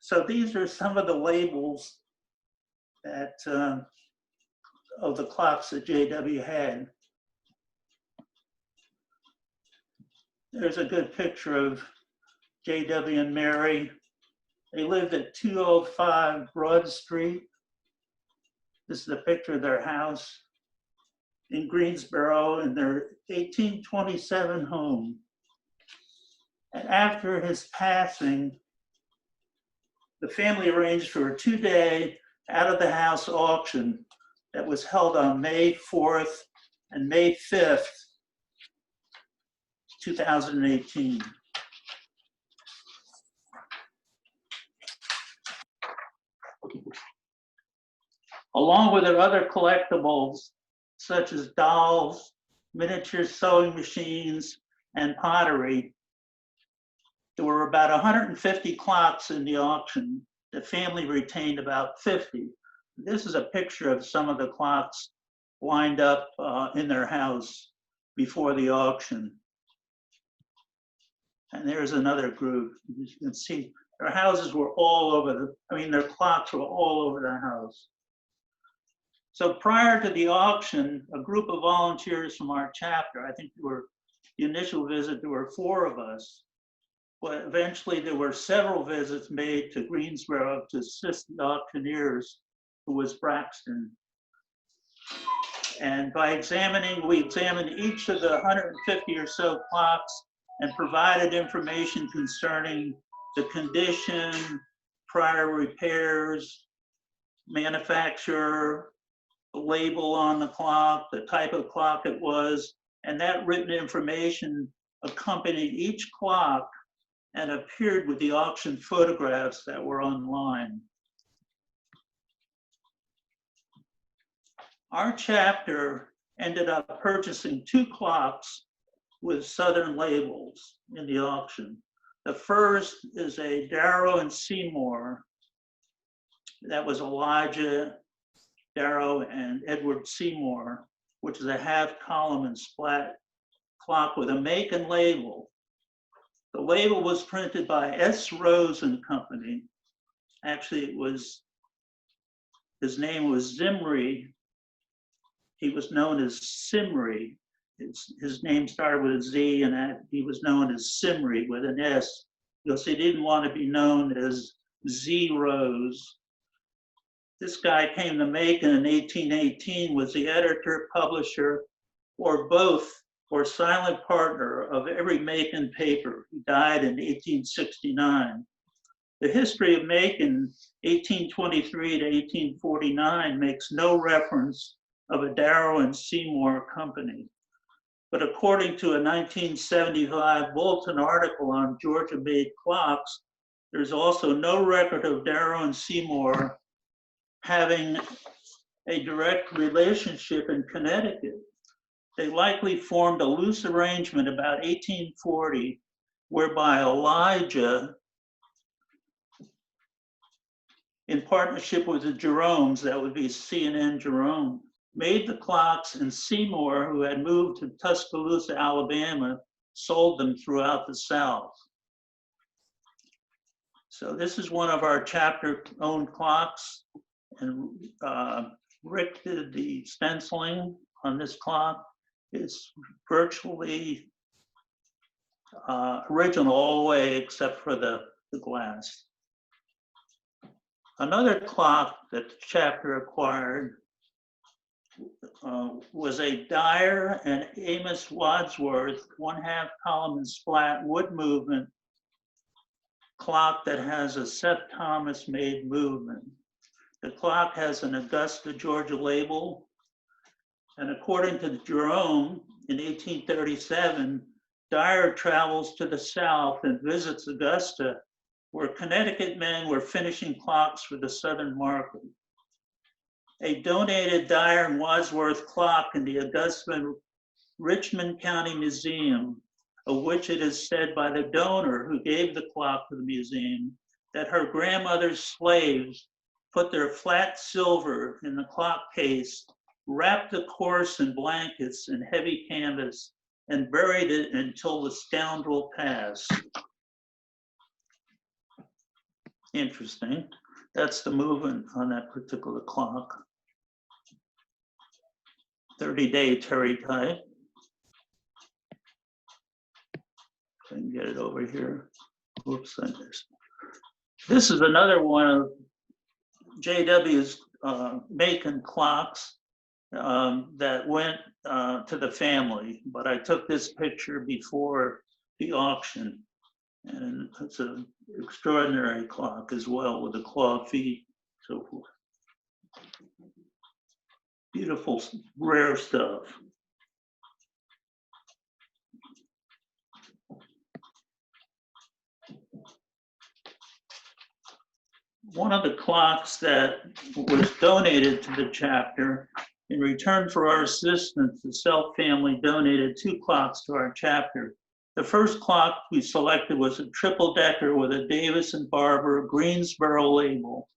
So these are some of the labels that of the clocks that JW had. There's a good picture of JW and Mary. They lived at 205 Broad Street. This is a picture of their house in Greensboro in their 1827 home. And after his passing, the family arranged for a 2-day out of the house auction that was held on May 4th and May 5th, 2018. Along with their other collectibles, such as dolls, miniature sewing machines, and pottery, there were about 150 clocks in the auction The family retained about 50. This is a picture of some of the clocks lined up in their house before the auction. And there's another group. You can see their houses were all over their clocks were all over the house. So prior to the auction, a group of volunteers from our chapter, I think the initial visit, there were 4 of us, but eventually there were several visits made to Greensboro to assist the auctioneers, who was Braxton. And we examined each of the 150 or so clocks and provided information concerning the condition, prior repairs, manufacturer, the label on the clock, the type of clock it was, and that written information accompanied each clock and appeared with the auction photographs that were online. Our chapter ended up purchasing 2 clocks with Southern labels in the auction. The first is a Darrow and Seymour. That was Elijah Darrow and Edward Seymour, which is a half column and splat clock with a make and label. The label was printed by S. Rose and Company. Actually, his name was Zimri. He was known as Simri. His name started with a Z, and he was known as Simri with an S, because he didn't want to be known as Z Rose. This guy came to Macon in 1818, was the editor, publisher, or both, or silent partner of every Macon paper. He died in 1869. The history of Macon, 1823 to 1849, makes no reference of a Darrow and Seymour company. But according to a 1975 Bulletin article on Georgia-made clocks, there's also no record of Darrow and Seymour having a direct relationship in Connecticut. They likely formed a loose arrangement about 1840, whereby Elijah, in partnership with the Jeromes, that would be C&N Jerome, made the clocks, and Seymour, who had moved to Tuscaloosa, Alabama, sold them throughout the South. So this is one of our chapter-owned clocks, and Rick did the stenciling on this clock. It's virtually original all the way except for the glass. Another clock that the chapter acquired was a Dyer and Amos Wadsworth 1/2 column and splat wood movement clock that has a Seth Thomas made movement. The clock has an Augusta, Georgia label, and according to Jerome, in 1837, Dyer travels to the south and visits Augusta, where Connecticut men were finishing clocks for the Southern market. A donated Dyer and Wadsworth clock in the Augusta Richmond County Museum, of which it is said by the donor who gave the clock to the museum that her grandmother's slaves put their flat silver in the clock case, wrapped the course in blankets and heavy canvas, and buried it until the scoundrel passed. Interesting. That's the movement on that particular clock. 30-day Terry type. I can get it over here. Whoops, I missed. This is another one of JW's Macon clocks that went to the family, but I took this picture before the auction, and it's an extraordinary clock as well with the claw feet, so forth. Beautiful, rare stuff. One of the clocks that was donated to the chapter, in return for our assistance, the Self family donated 2 clocks to our chapter. The first clock we selected was a triple decker with a Davis and Barber Greensboro label.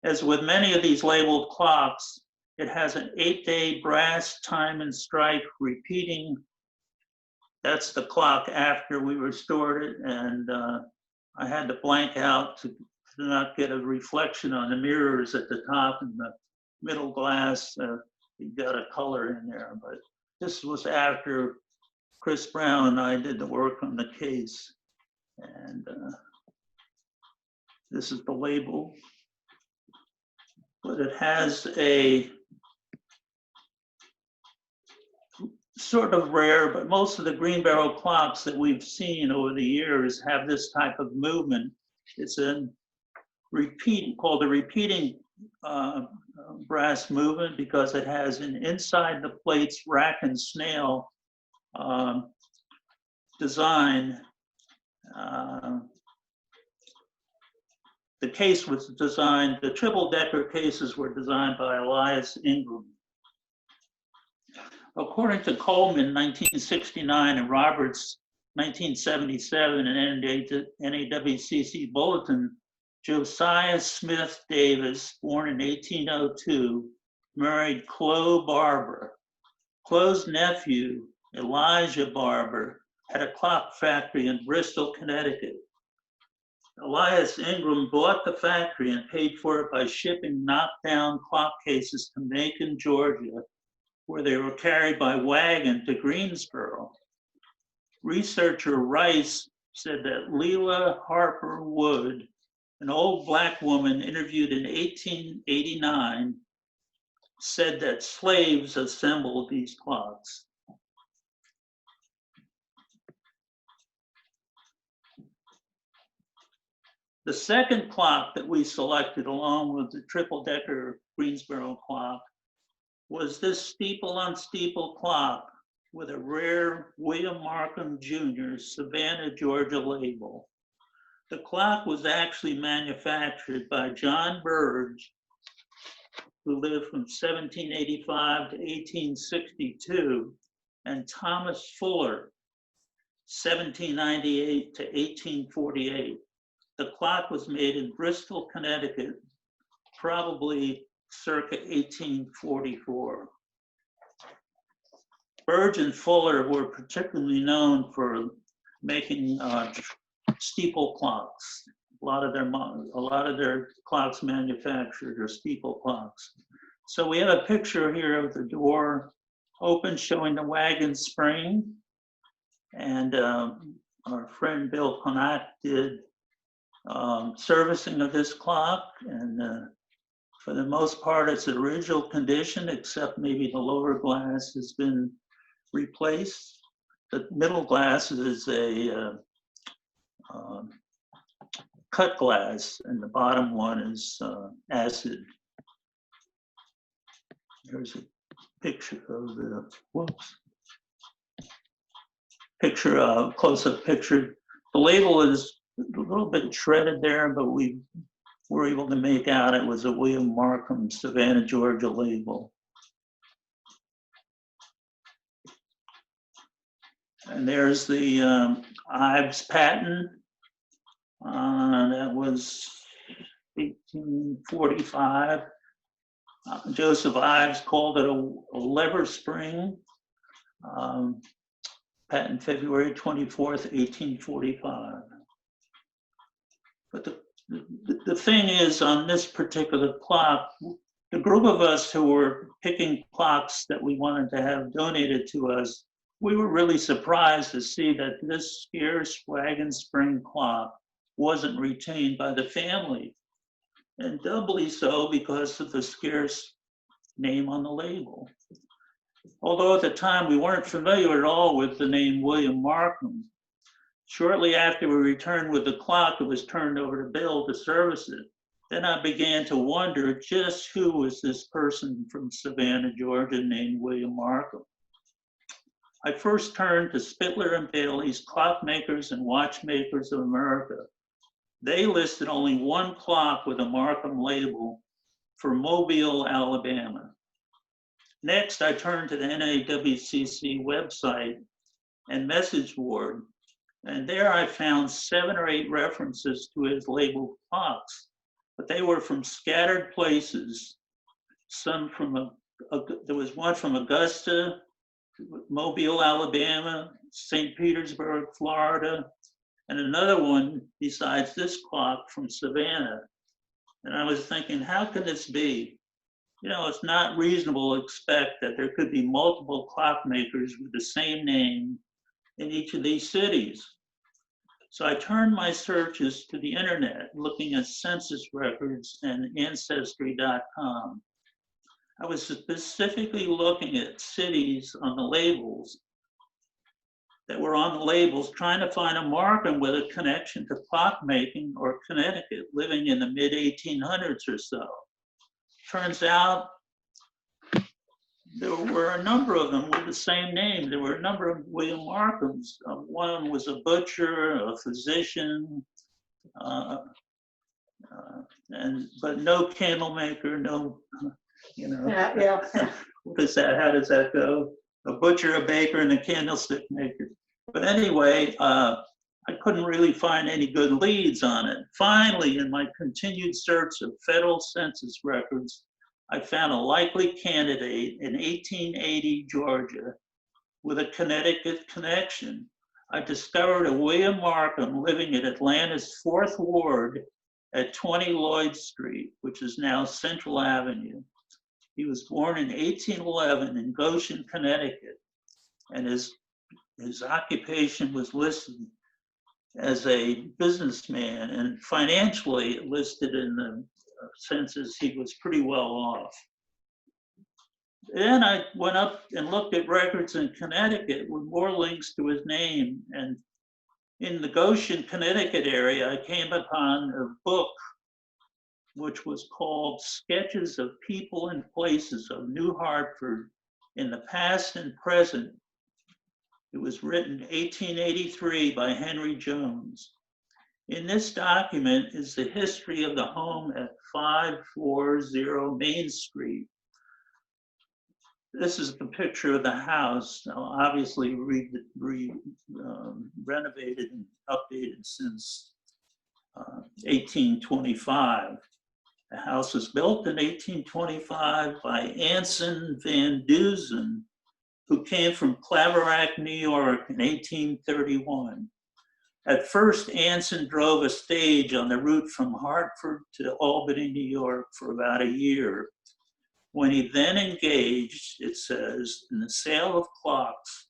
As with many of these labeled clocks, it has an 8-day brass time and strike repeating. That's the clock after we restored it, and I had to blank out to not get a reflection on the mirrors at the top and the middle glass. You got a color in there, but this was after Chris Brown and I did the work on the case. And this is the label, but it has a sort of rare, but most of the green barrel clocks that we've seen over the years have this type of movement. It's a called a repeating brass movement because it has an inside the plates rack and snail design. The case was designed, the triple decker cases were designed by Elias Ingram. According to Coleman, 1969, and Roberts, 1977, and NAWCC Bulletin, Josiah Smith Davis, born in 1802, married Chloe Barber. Chloe's nephew, Elijah Barber, had a clock factory in Bristol, Connecticut. Elias Ingram bought the factory and paid for it by shipping knockdown clock cases to Macon, Georgia, where they were carried by wagon to Greensboro. Researcher Rice said that Leela Harper Wood, an old Black woman interviewed in 1889, said that slaves assembled these clocks. The second clock that we selected along with the triple-decker Greensboro clock was this steeple-on-steeple clock with a rare William Markum Jr. Savannah, Georgia label. The clock was actually manufactured by John Burge, who lived from 1785 to 1862, and Thomas Fuller, 1798 to 1848. The clock was made in Bristol, Connecticut, probably circa 1844. Burge and Fuller were particularly known for making steeple clocks. A lot of their clocks manufactured are steeple clocks. So we have a picture here of the door open showing the wagon spring. And our friend Bill Connacht did servicing of this clock. And for the most part, it's in original condition, except maybe the lower glass has been replaced. The middle glass is a cut glass, and the bottom one is acid. There's a picture of the, close-up picture. The label is a little bit shredded there, but we were able to make out it was a William Markum Savannah, Georgia label. And there's the Ives patent. That was 1845. Joseph Ives called it a lever spring. Patent February 24th, 1845. But the thing is, on this particular clock, the group of us who were picking clocks that we wanted to have donated to us, we were really surprised to see that this scarce wagon spring clock wasn't retained by the family, and doubly so because of the scarce name on the label. Although at the time we weren't familiar at all with the name William Markum. Shortly after we returned with the clock, it was turned over to Bill to service it. Then I began to wonder just who was this person from Savannah, Georgia named William Markum. I first turned to Spittler and Bailey's Clockmakers and Watchmakers of America. They listed only one clock with a Markum label for Mobile, Alabama. Next, I turned to the NAWCC website and message board And there I found 7 or 8 references to his labeled clocks, but they were from scattered places. Some from there was one from Augusta, Mobile, Alabama, St. Petersburg, Florida, and another one besides this clock from Savannah. And I was thinking, how can this be? You know, it's not reasonable to expect that there could be multiple clockmakers with the same name in each of these cities. So I turned my searches to the internet, looking at census records and ancestry.com. I was specifically looking at cities on the labels that were on the labels, trying to find a Markum with a connection to clockmaking or Connecticut, living in the mid-1800s or so. Turns out there were a number of them with the same name. There were a number of William Markums. One was a butcher, a physician, but no candle maker, no, you know. Yeah. What is that? How does that go? A butcher, a baker, and a candlestick maker. But anyway, I couldn't really find any good leads on it. Finally, in my continued search of federal census records, I found a likely candidate in 1880 Georgia with a Connecticut connection. I discovered a William Markum living in Atlanta's 4th Ward at 20 Lloyd Street, which is now Central Avenue. He was born in 1811 in Goshen, Connecticut, and his occupation was listed as a businessman, and financially listed in the census, he was pretty well off. Then I went up and looked at records in Connecticut with more links to his name, and in the Goshen, Connecticut area, I came upon a book which was called Sketches of People and Places of New Hartford in the Past and Present. It was written 1883 by Henry Jones. In this document is the history of the home at 540 Main Street. This is the picture of the house, now obviously renovated and updated since 1825. The house was built in 1825 by Anson Van Dusen, who came from Claverack, New York in 1831. At first, Anson drove a stage on the route from Hartford to Albany, New York for about a year, when he then engaged, it says, in the sale of clocks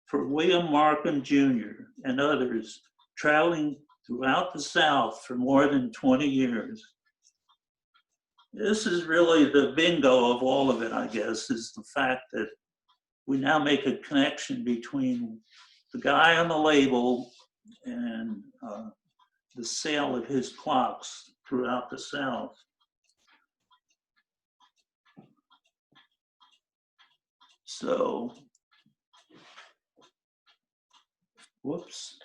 for William Markum Jr. and others, traveling throughout the South for more than 20 years. This is really the bingo of all of it, I guess, is the fact that we now make a connection between the guy on the label and the sale of his clocks throughout the South. So, whoops.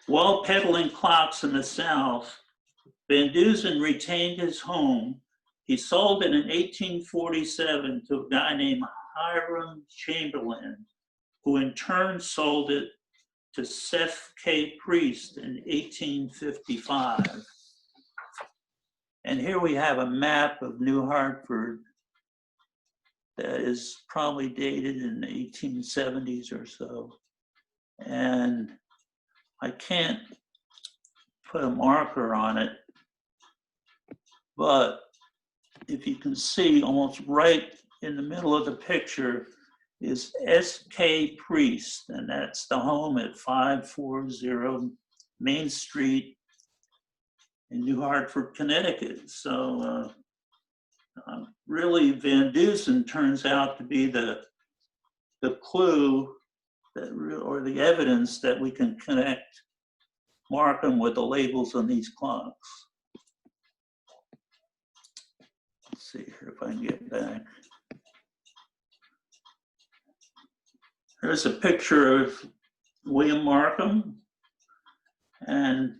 While peddling clocks in the South, Van Dusen retained his home. He sold it in 1847 to a guy named Hiram Chamberlain, who in turn sold it to Seth K. Priest in 1855. And here we have a map of New Hartford that is probably dated in the 1870s or so. And I can't put a marker on it, but if you can see, almost right in the middle of the picture is S.K. Priest, and that's the home at 540 Main Street in New Hartford, Connecticut. So really Van Dusen turns out to be the clue that, or the evidence that we can connect Markum with the labels on these clocks. Let's see here if I can get back. Here's a picture of William Markum, and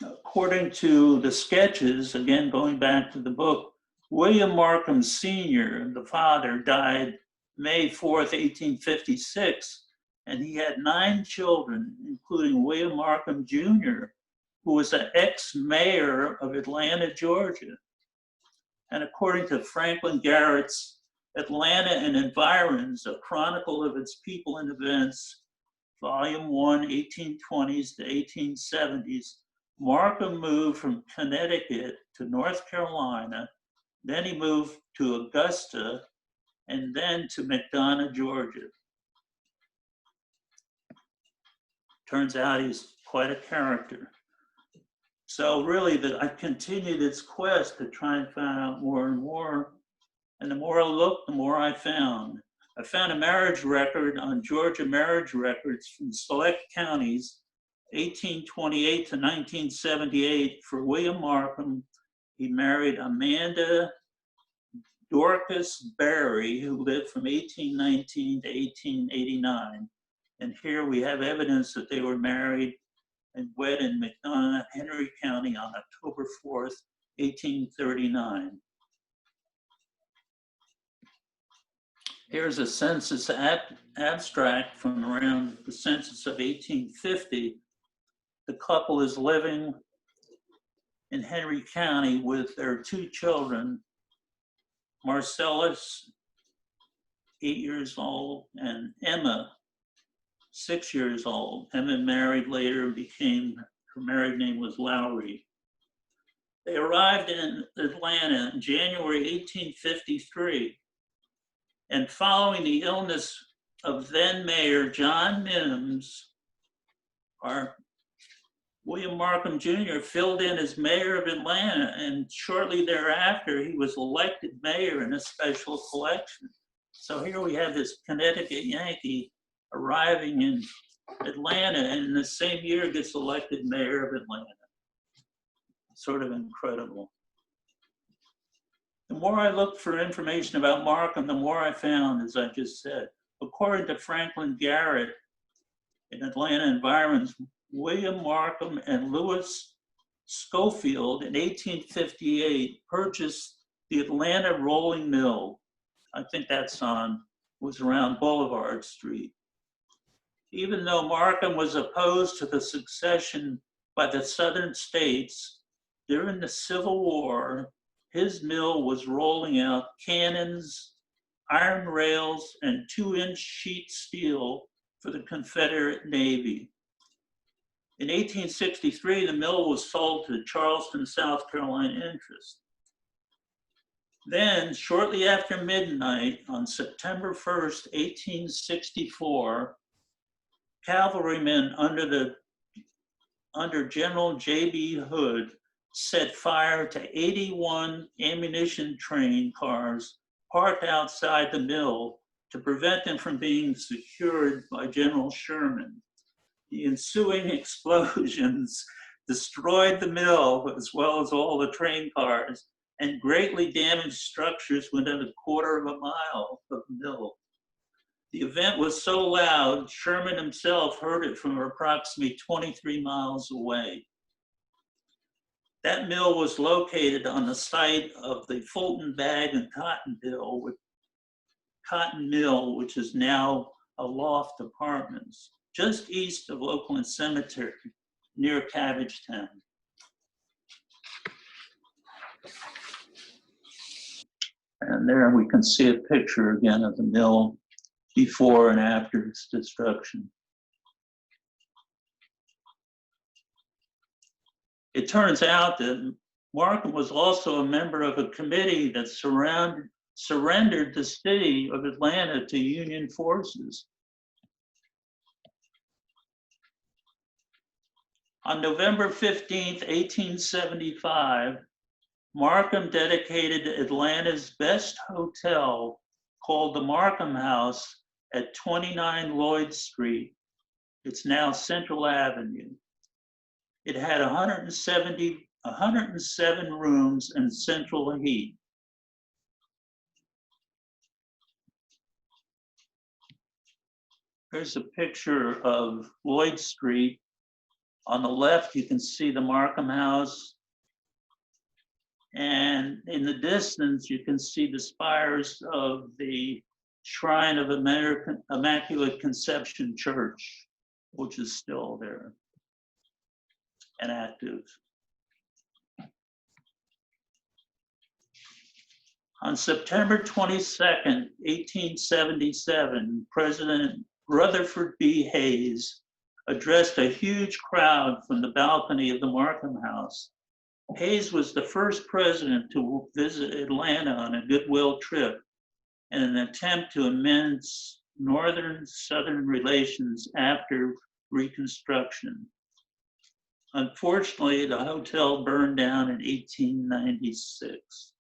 according to the sketches, again going back to the book, William Markum Sr., the father, died May 4th, 1856, And he had 9 children, including William Markum Jr., who was an ex-mayor of Atlanta, Georgia. And according to Franklin Garrett's Atlanta and Environs, a chronicle of its people and events, Volume 1, 1820s to 1870s, Markum moved from Connecticut to North Carolina. Then he moved to Augusta and then to McDonough, Georgia. Turns out he's quite a character. So really, I continued its quest to try and find out more and more. And the more I looked, the more I found. I found a marriage record on Georgia marriage records from select counties, 1828 to 1978, for William Markum. He married Amanda Dorcas Berry, who lived from 1819 to 1889. And here we have evidence that they were married and wed in McDonough, Henry County on October 4th, 1839. Here's a census abstract from around the census of 1850. The couple is living in Henry County with their 2 children, Marcellus, 8 years old, and Emma, 6 years old. Emma married later and became, her married name was Lowry. They arrived in Atlanta in January 1853. And following the illness of then Mayor John Mims, our William Markum Jr. filled in as mayor of Atlanta, and shortly thereafter, he was elected mayor in a special election. So here we have this Connecticut Yankee arriving in Atlanta, and in the same year gets elected mayor of Atlanta. Sort of incredible. The more I looked for information about Markum, the more I found, as I just said. According to Franklin Garrett in Atlanta Environs, William Markum and Lewis Schofield in 1858 purchased the Atlanta Rolling Mill. I think was around Boulevard Street. Even though Markum was opposed to the succession by the Southern states, during the Civil War, his mill was rolling out cannons, iron rails, and 2-inch sheet steel for the Confederate Navy. In 1863, the mill was sold to Charleston, South Carolina interest. Then, shortly after midnight, on September 1st, 1864, cavalrymen under General J.B. Hood set fire to 81 ammunition train cars parked outside the mill to prevent them from being secured by General Sherman. The ensuing explosions destroyed the mill as well as all the train cars and greatly damaged structures within a quarter of a mile of the mill. The event was so loud, Sherman himself heard it from approximately 23 miles away. That mill was located on the site of the Fulton Bag and Cotton Mill, which is now a loft apartments, just east of Oakland Cemetery, near Cabbagetown. And there we can see a picture again of the mill before and after its destruction. It turns out that Markum was also a member of a committee that surrendered the city of Atlanta to Union forces. On November 15th, 1875, Markum dedicated Atlanta's best hotel, called the Markum House, at 29 Lloyd Street. It's now Central Avenue. It had 107 rooms and central heat. Here's a picture of Lloyd Street. On the left, you can see the Markum House. And in the distance, you can see the spires of the Shrine of Immaculate Conception Church, which is still there and active. On September 22nd, 1877, President Rutherford B. Hayes addressed a huge crowd from the balcony of the Markum House. Hayes was the first president to visit Atlanta on a goodwill trip in an attempt to amend northern-southern relations after Reconstruction. Unfortunately, the hotel burned down in 1896.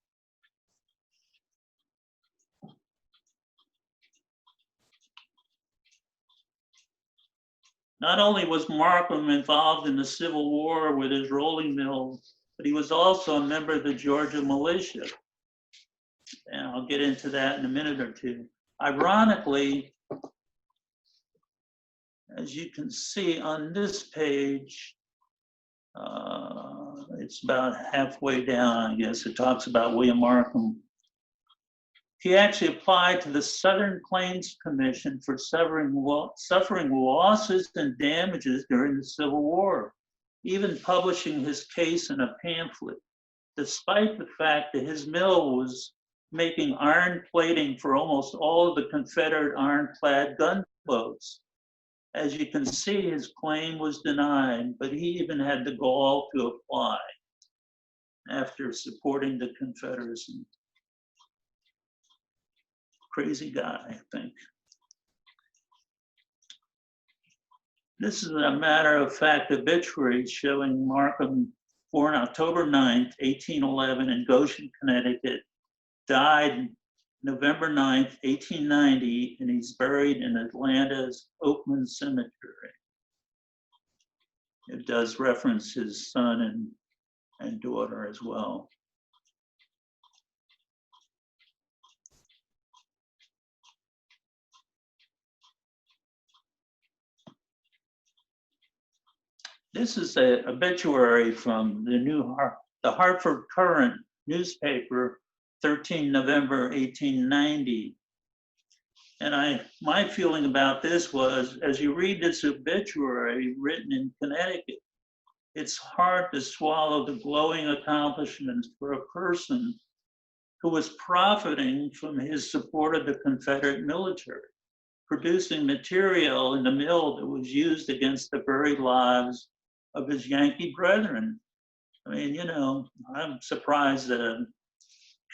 Not only was Markum involved in the Civil War with his rolling mills, but he was also a member of the Georgia militia. And I'll get into that in a minute or two. Ironically, as you can see on this page, it's about halfway down, I guess. It talks about William Markum. He actually applied to the Southern Claims Commission for suffering losses and damages during the Civil War, even publishing his case in a pamphlet, despite the fact that his mill was making iron plating for almost all of the Confederate ironclad gunboats. As you can see, his claim was denied, but he even had the gall to apply after supporting the Confederacy. Crazy guy, I think. This is a matter-of-fact obituary showing Markum, born October 9th, 1811 in Goshen, Connecticut, died November 9th, 1890, and he's buried in Atlanta's Oakland Cemetery. It does reference his son and daughter as well. This is an obituary from the Hartford Courant newspaper, 13 November 1890. And my feeling about this was, as you read this obituary written in Connecticut, it's hard to swallow the glowing accomplishments for a person who was profiting from his support of the Confederate military, producing material in the mill that was used against the very lives of his Yankee brethren. I mean, you know, I'm surprised that a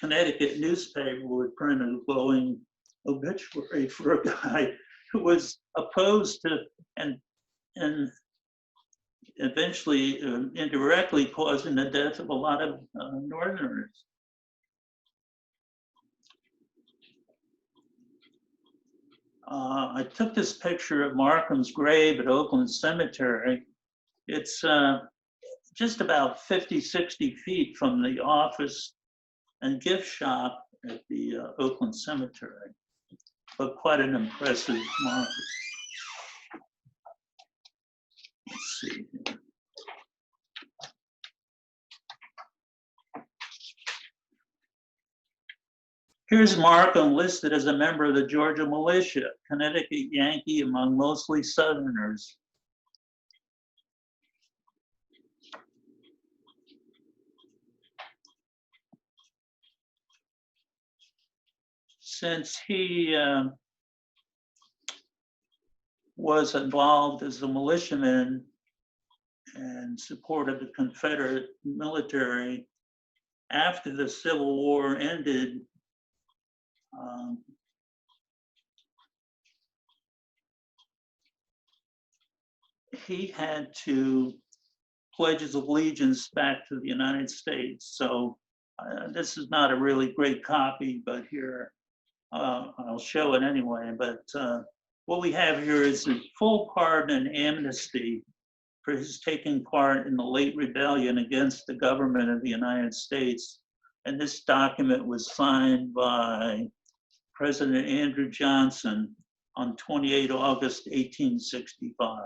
Connecticut newspaper would print a glowing obituary for a guy who was opposed to and eventually indirectly causing the death of a lot of Northerners. I took this picture of Markum's grave at Oakland Cemetery. It's just about 50, 60 feet from the office and gift shop at the Oakland Cemetery, but quite an impressive marker. Let's see here. Here's Markum listed as a member of the Georgia militia, Connecticut Yankee among mostly Southerners. Since he was involved as a militiaman and supported the Confederate military after the Civil War ended, he had to pledge his allegiance back to the United States. So this is not a really great copy, but here I'll show it anyway. But what we have here is a full pardon and amnesty for his taking part in the late rebellion against the government of the United States. And this document was signed by President Andrew Johnson on 28 August 1865.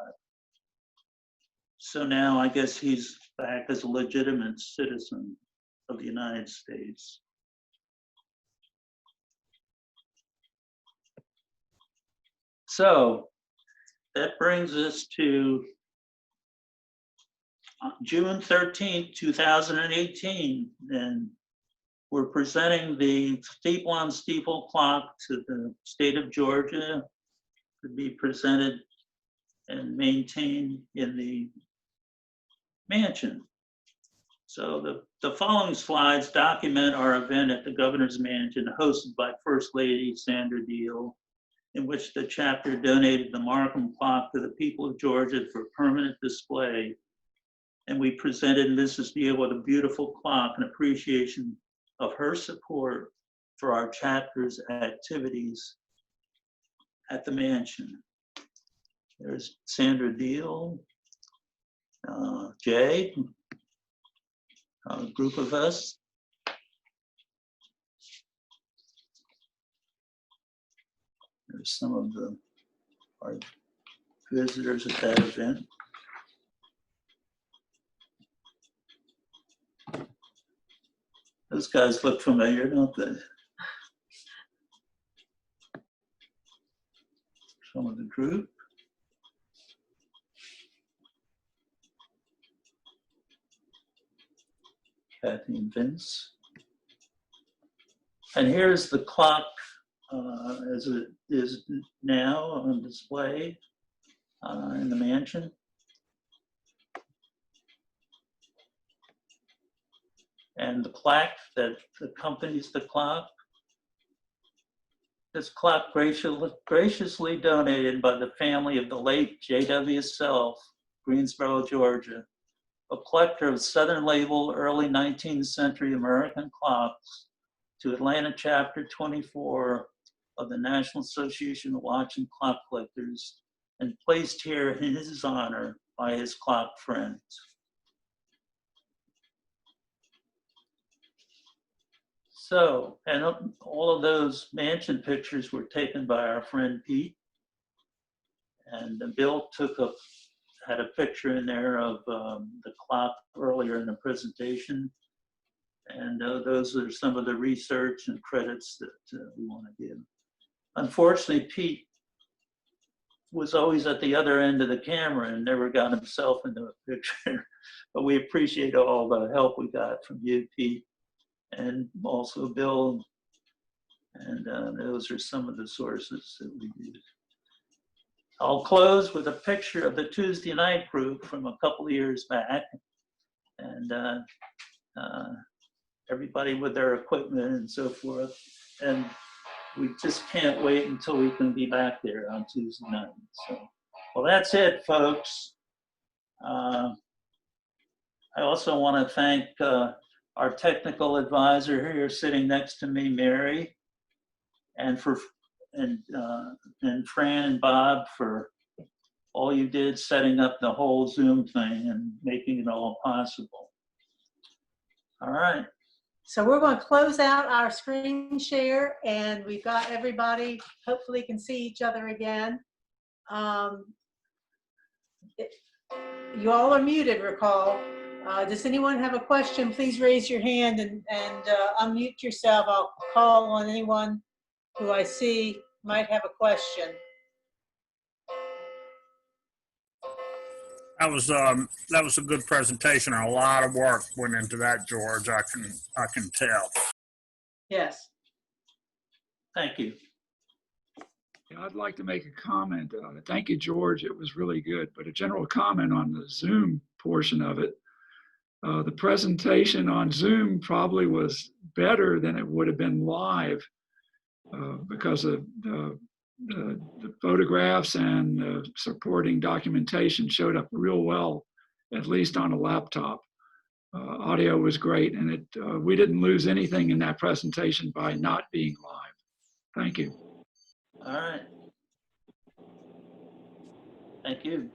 So now I guess he's back as a legitimate citizen of the United States. So that brings us to June 13th, 2018. And we're presenting the steeple-on-steeple clock to the state of Georgia to be presented and maintained in the mansion. So the following slides document our event at the Governor's Mansion hosted by First Lady Sandra Deal, in which the chapter donated the Markum clock to the people of Georgia for permanent display. And we presented Mrs. Deal with a beautiful clock in appreciation of her support for our chapter's activities at the mansion. There's Sandra Deal, Jay, a group of us. There's some of our visitors at that event. Those guys look familiar, don't they? Some of the group. Kathy and Vince. And here's the clock as it is now on display in the mansion. And the plaque that accompanies the clock. This clock graciously donated by the family of the late J.W. Self, Greensboro, Georgia, a collector of Southern Label early 19th century American clocks, to Atlanta Chapter 24 of the National Association of Watch and Clock Collectors, and placed here in his honor by his clock friends. So, and all of those mansion pictures were taken by our friend Pete. And Bill had a picture in there of the clock earlier in the presentation. And those are some of the research and credits that we want to give. Unfortunately, Pete was always at the other end of the camera and never got himself into a picture. But we appreciate all the help we got from you, Pete, and also Bill. And those are some of the sources that we use. I'll close with a picture of the Tuesday night group from a couple of years back. And everybody with their equipment and so forth. And we just can't wait until we can be back there on Tuesday night. So, well, that's it, folks. I also want to thank our technical advisor here sitting next to me, Mary, and Fran and Bob for all you did setting up the whole Zoom thing and making it all possible. All right. So we're going to close out our screen share, and we've got everybody, hopefully can see each other again. You all are muted, recall. Does anyone have a question? Please raise your hand and unmute yourself. I'll call on anyone who I see might have a question. That was a good presentation. A lot of work went into that, George. I can tell. Yes. Thank you. Yeah, I'd like to make a comment on it. Thank you, George. It was really good. But a general comment on the Zoom portion of it. The presentation on Zoom probably was better than it would have been live because of the photographs and the supporting documentation showed up real well, at least on a laptop. Audio was great, and we didn't lose anything in that presentation by not being live. Thank you. All right. Thank you.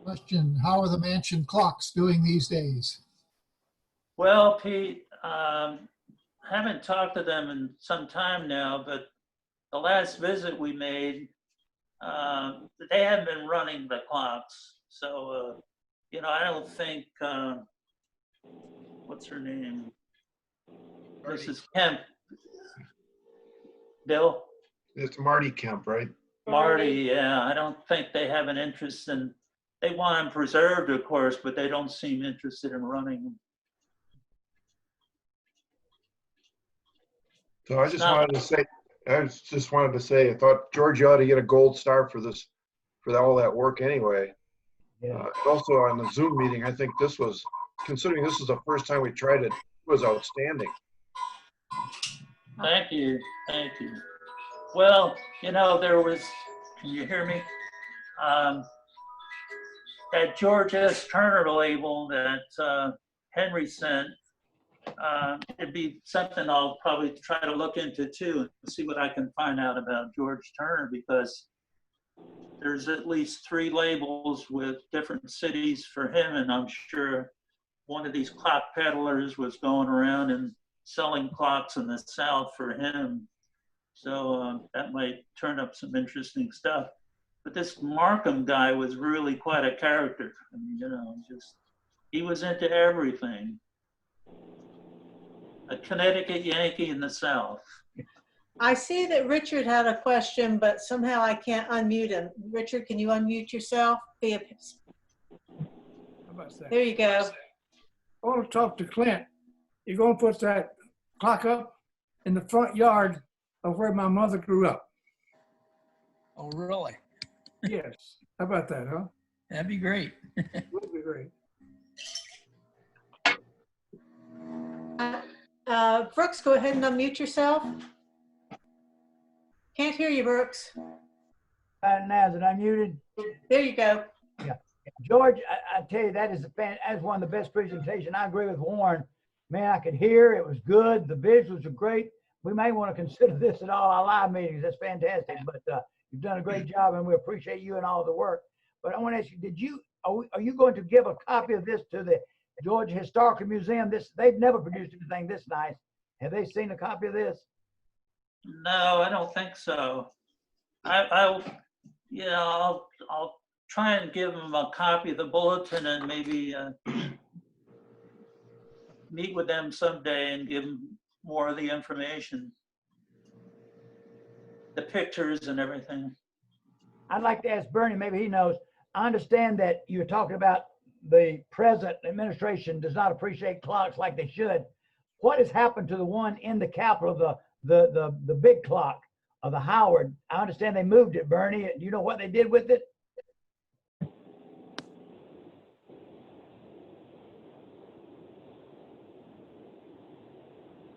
Question, how are the mansion clocks doing these days? Well, Pete, haven't talked to them in some time now, but the last visit we made, they have been running the clocks. So, I don't think, what's her name? Mrs. Kemp. Bill? It's Marty Kemp, right? Marty, yeah, I don't think they have an interest in, they want them preserved, of course, but they don't seem interested in running them. So I just wanted to say, I thought George ought to get a gold star for this, for all that work anyway. And also on the Zoom meeting, I think this was, considering this is the first time we tried it, was outstanding. Thank you, thank you. Well, you know, there was, can you hear me? That George S. Turner label that Henry sent, it'd be something I'll probably try to look into too and see what I can find out about George Turner, because there's at least 3 labels with different cities for him, and I'm sure one of these clock peddlers was going around and selling clocks in the South for him. So that might turn up some interesting stuff. But this Markum guy was really quite a character. I mean, you know, just, he was into everything. A Connecticut Yankee in the South. I see that Richard had a question, but somehow I can't unmute him. Richard, can you unmute yourself? How about that? There you go. I want to talk to Clint. You're going to put that clock up in the front yard of where my mother grew up. Oh, really? Yes. How about that, huh? That'd be great. Would be great. Brooks, go ahead and unmute yourself. Can't hear you, Brooks. Now, is it unmuted? There you go. Yeah. George, I tell you, that is one of the best presentations. I agree with Warren. Man, I could hear, it was good. The visuals are great. We may want to consider this at all our live meetings. That's fantastic. But you've done a great job, and we appreciate you and all the work. But I want to ask you, are you going to give a copy of this to the Georgia Historical Museum? They've never produced anything this nice. Have they seen a copy of this? No, I don't think so. I'll try and give them a copy of the bulletin and maybe meet with them someday and give them more of the information, the pictures and everything. I'd like to ask Bernie, maybe he knows. I understand that you're talking about the present administration does not appreciate clocks like they should. What has happened to the one in the Capitol, the big clock of the Howard? I understand they moved it, Bernie. Do you know what they did with it?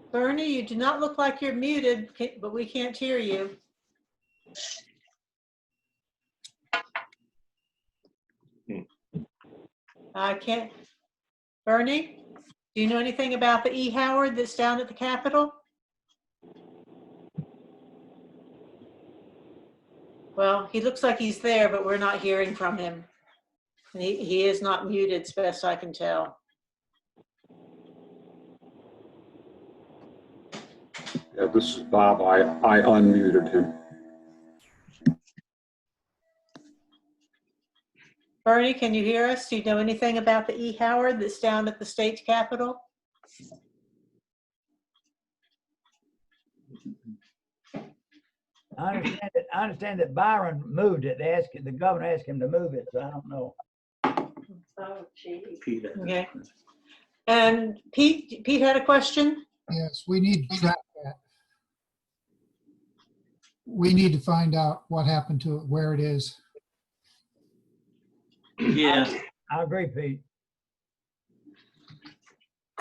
Bernie, you do not look like you're muted, but we can't hear you. I can't. Bernie, do you know anything about the E. Howard that's down at the Capitol? Well, he looks like he's there, but we're not hearing from him. And he is not muted, as best I can tell. Yeah, this is Bob. I unmuted him. Bernie, can you hear us? Do you know anything about the E. Howard that's down at the state Capitol? I understand that Byron moved it. The governor asked him to move it, so I don't know. Oh, gee. Okay. And Pete had a question? Yes, we need to track that. We need to find out what happened to it, where it is. Yeah. I agree, Pete.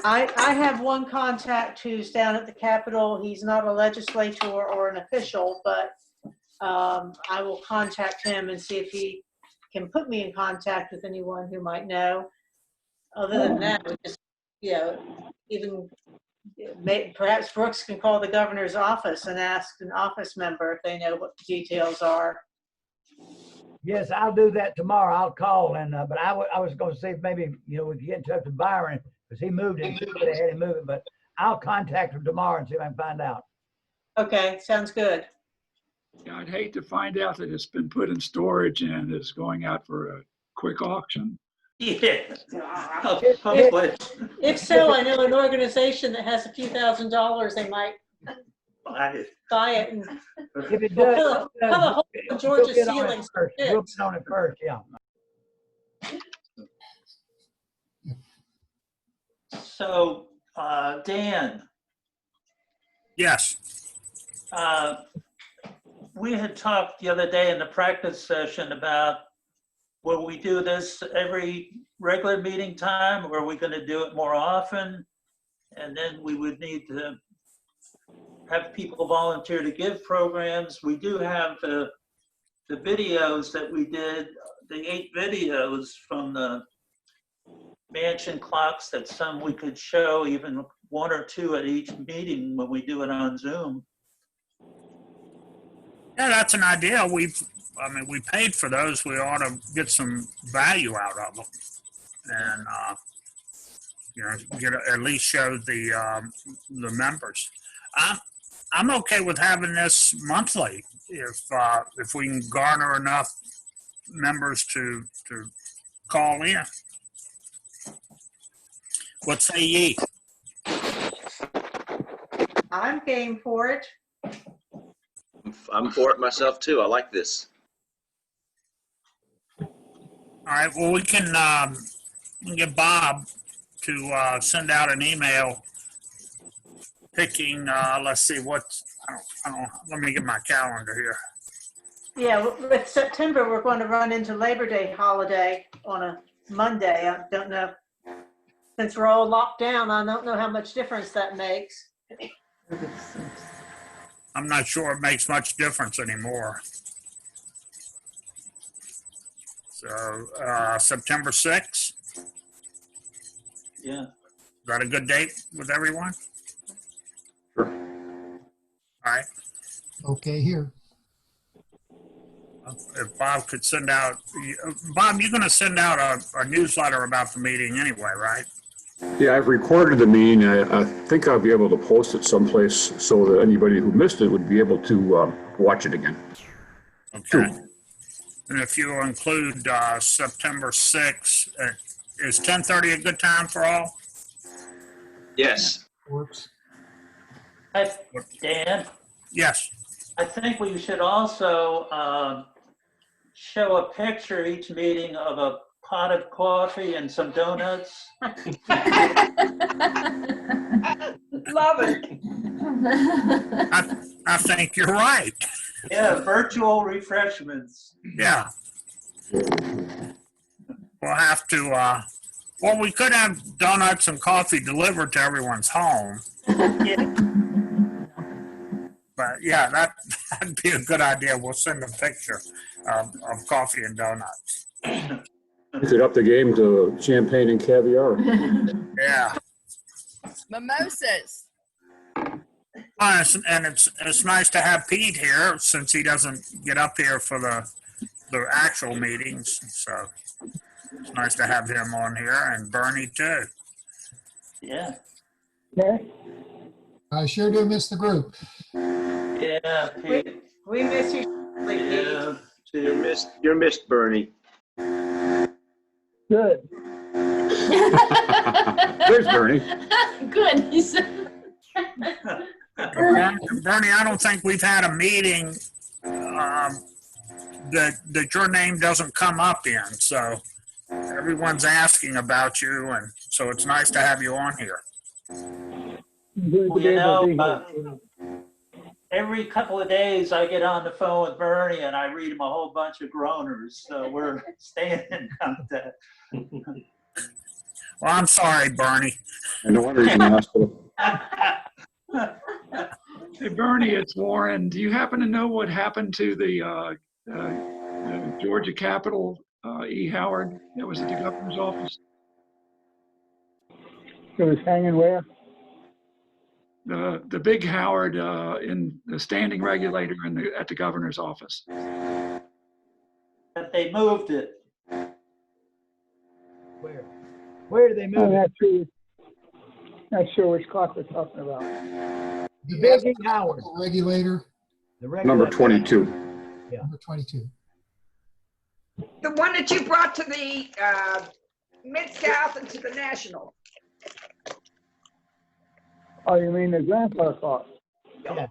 I have one contact who's down at the Capitol. He's not a legislator or an official, but I will contact him and see if he can put me in contact with anyone who might know. Other than that, we just, even perhaps Brooks can call the governor's office and ask an office member if they know what the details are. Yes, I'll do that tomorrow. I'll call but I was going to see if maybe we could get in touch with Byron because he moved it. They had him move it, but I'll contact him tomorrow and see if I can find out. Okay, sounds good. Yeah, I'd hate to find out that it's been put in storage and is going out for a quick auction. Yeah. If so, I know an organization that has a few $1,000s they might Buy it. Buy it and If it we'll does, fill a hole in George's we'll get on it ceilings. first. We'll get on it first, yeah. So, Dan, Yes. we had talked the other day in the practice session about, will we do this every regular meeting time, or are we going to do it more often? And then we would need to have people volunteer to give programs. We do have the videos that we did, the 8 videos from the mansion clocks, that some we could show, even 1 or 2 at each meeting when we do it on Zoom. Yeah, that's an idea. We paid for those. We ought to get some value out of them, and at least show the members. I'm okay with having this monthly if we can garner enough members to call in. What say ye? I'm game for it. I'm for it myself too. I like this. All right. Well, we can get Bob to send out an email picking. Let's see what. I don't. Let me get my calendar here. Yeah, with September, we're going to run into Labor Day holiday on a Monday. I don't know. Since we're all locked down, I don't know how much difference that makes. I'm not sure it makes much difference anymore. So September 6th. Yeah. Is that a good date with everyone? Sure. All right. Okay, here. If Bob could send out, Bob, you're going to send out a newsletter about the meeting anyway, right? Yeah, I've recorded the meeting. I think I'll be able to post it someplace so that anybody who missed it would be able to watch it again. Okay. And if you include September 6th, is 10:30 a good time for all? Yes. Works. Dan? Yes. I think we should also show a picture each meeting of a pot of coffee and some donuts. Love it. I think you're right. Yeah, virtual refreshments. Yeah. We'll have to, well, we could have donuts and coffee delivered to everyone's home. Yeah. But yeah, that'd be a good idea. We'll send a picture of coffee and donuts. You could up the game to champagne and caviar. Yeah. Mimosas. And it's nice to have Pete here since he doesn't get up here for the actual meetings. So it's nice to have him on here, and Bernie too. Yeah. Okay. I sure do miss the group. Yeah, Pete. We miss you, Pete. Yeah. You're missed, Bernie. Good. There's Bernie. Good. He said. Bernie, I don't think we've had a meeting that your name doesn't come up in. So everyone's asking about you, and so it's nice to have you on here. Well, you know, every couple of days I get on the phone with Bernie and I read him a whole bunch of groaners. So we're staying in contact. Well, I'm sorry, Bernie. And no wonder he's in the hospital. Hey, Bernie, it's Warren. Do you happen to know what happened to the Georgia Capitol, E. Howard, that was at the governor's office? It was hanging where? The big Howard in the standing regulator at the governor's office. But they moved it. Where did they move? I'm not sure which clock we're talking about. The big Howard. Regulator. The regulator. Number 22. Yeah. Number 22. The one that you brought to the Mid-South and to the National. Oh, you mean the grandfather clock? Yeah.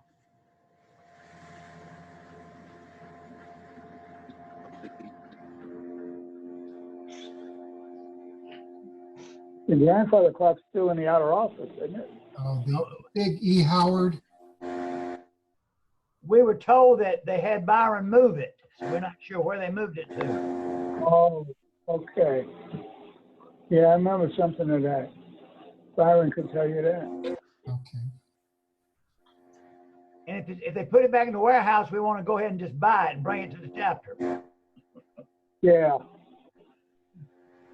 The grandfather clock's still in the outer office, isn't it? The big E. Howard. We were told that they had Byron move it, so we're not sure where they moved it to. Oh, okay. Yeah, I remember something of that. Byron could tell you that. Okay. And if they put it back in the warehouse, we want to go ahead and just buy it and bring it to the chapter. Yeah.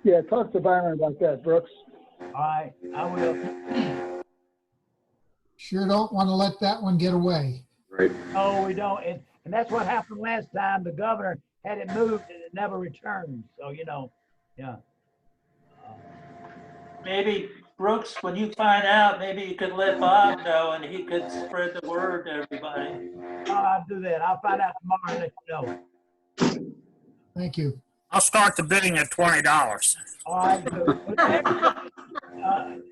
Yeah, talk to Byron about that, Brooks. All right, I will. Sure don't want to let that one get away. Right. No, we don't. And that's what happened last time. The governor had it moved and it never returned. So, you know, yeah. Maybe Brooks, when you find out, maybe you could let Bob know and he could spread the word to everybody. I'll do that. I'll find out tomorrow and let you know. Thank you. I'll start the bidding at $20. All right.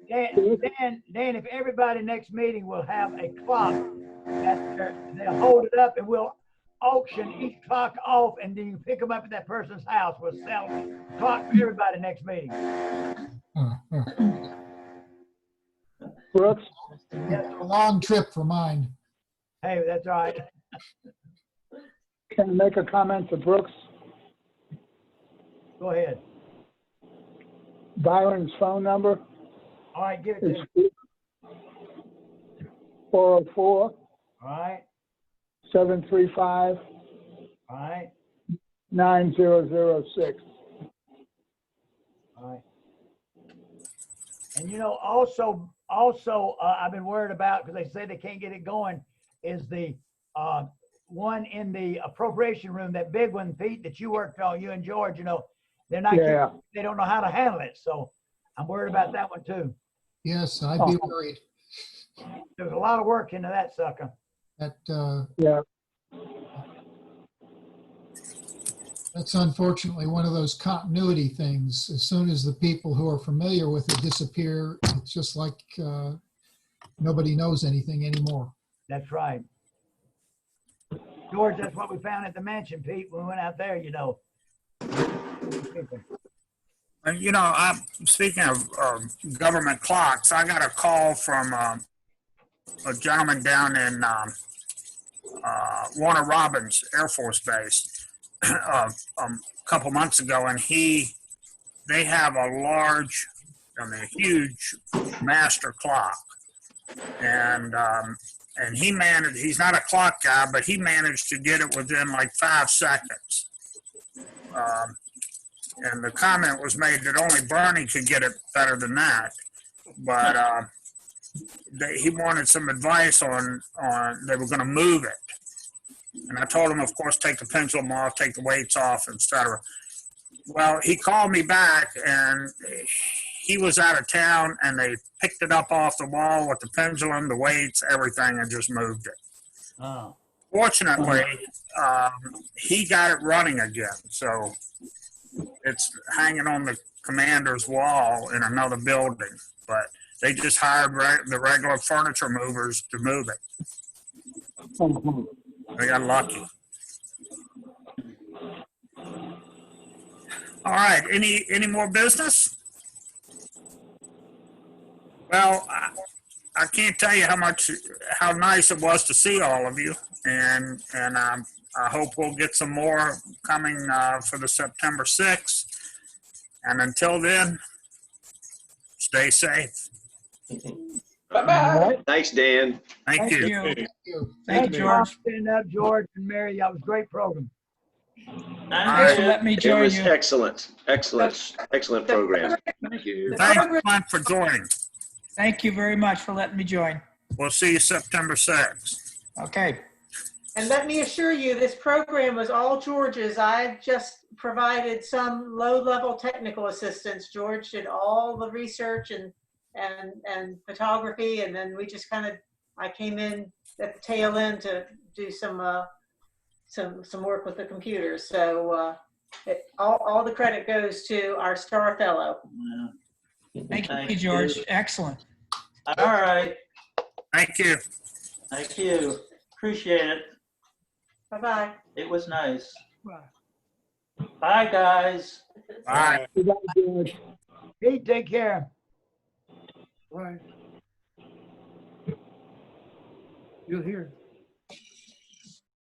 Dan, if everybody next meeting will have a clock, they'll hold it up and we'll auction each clock off, and then you pick them up at that person's house. We'll sell the clock for everybody next meeting. Brooks? A long trip for mine. Hey, that's all right. Can I make a comment to Brooks? Go ahead. Byron's phone number All right, give it to is me. 404 All right, 735 all right, 9006. all right. And you know, also, I've been worried about, because they say they can't get it going, is the one in the appropriation room, that big one, Pete, that you worked on, you and George, you know, they're not, Yeah. they don't know how to handle it. So I'm worried about that one too. Yes, I'd be worried. There's a lot of work into that sucker. That, Yeah. that's unfortunately one of those continuity things. As soon as the people who are familiar with it disappear, it's just like nobody knows anything anymore. That's right. George, that's what we found at the mansion, Pete, when we went out there, you know. And, you know, I'm speaking of government clocks. I got a call from a gentleman down in Warner Robins Air Force Base a couple months ago, and they have a huge master clock, and he's not a clock guy, but he managed to get it within like 5 seconds. And the comment was made that only Bernie could get it better than that. But he wanted some advice on they were going to move it. And I told him, of course, take the pendulum off, take the weights off, etc. Well, he called me back, and he was out of town, and they picked it up off the wall with the pendulum, the weights, everything, and just moved it. Oh. Fortunately, he got it running again. So it's hanging on the commander's wall in another building, but they just hired the regular furniture movers to move it. They got lucky. All right, any more business? Well, I can't tell you how nice it was to see all of you, and I hope we'll get some more coming for the September 6th. And until then, stay safe. Bye-bye. Thanks, Dan. Thank you. Thank you. Thank you, George. Stand up, George and Mary. That was a great program. Thanks for letting me It join was you. excellent program. Thank you. Thanks, Clint, for joining. Thank you very much for letting me join. We'll see you September 6th. Okay. And let me assure you, this program was all George's. I just provided some low-level technical assistance. George did all the research and photography, and then we just I came in at the tail end to do some work with the computers. So all the credit goes to our star fellow. Thank you, George. Excellent. All right. Thank you. Thank you. Appreciate it. Bye-bye. It was nice. Bye, guys. Bye. Pete, take care. Right. You'll hear.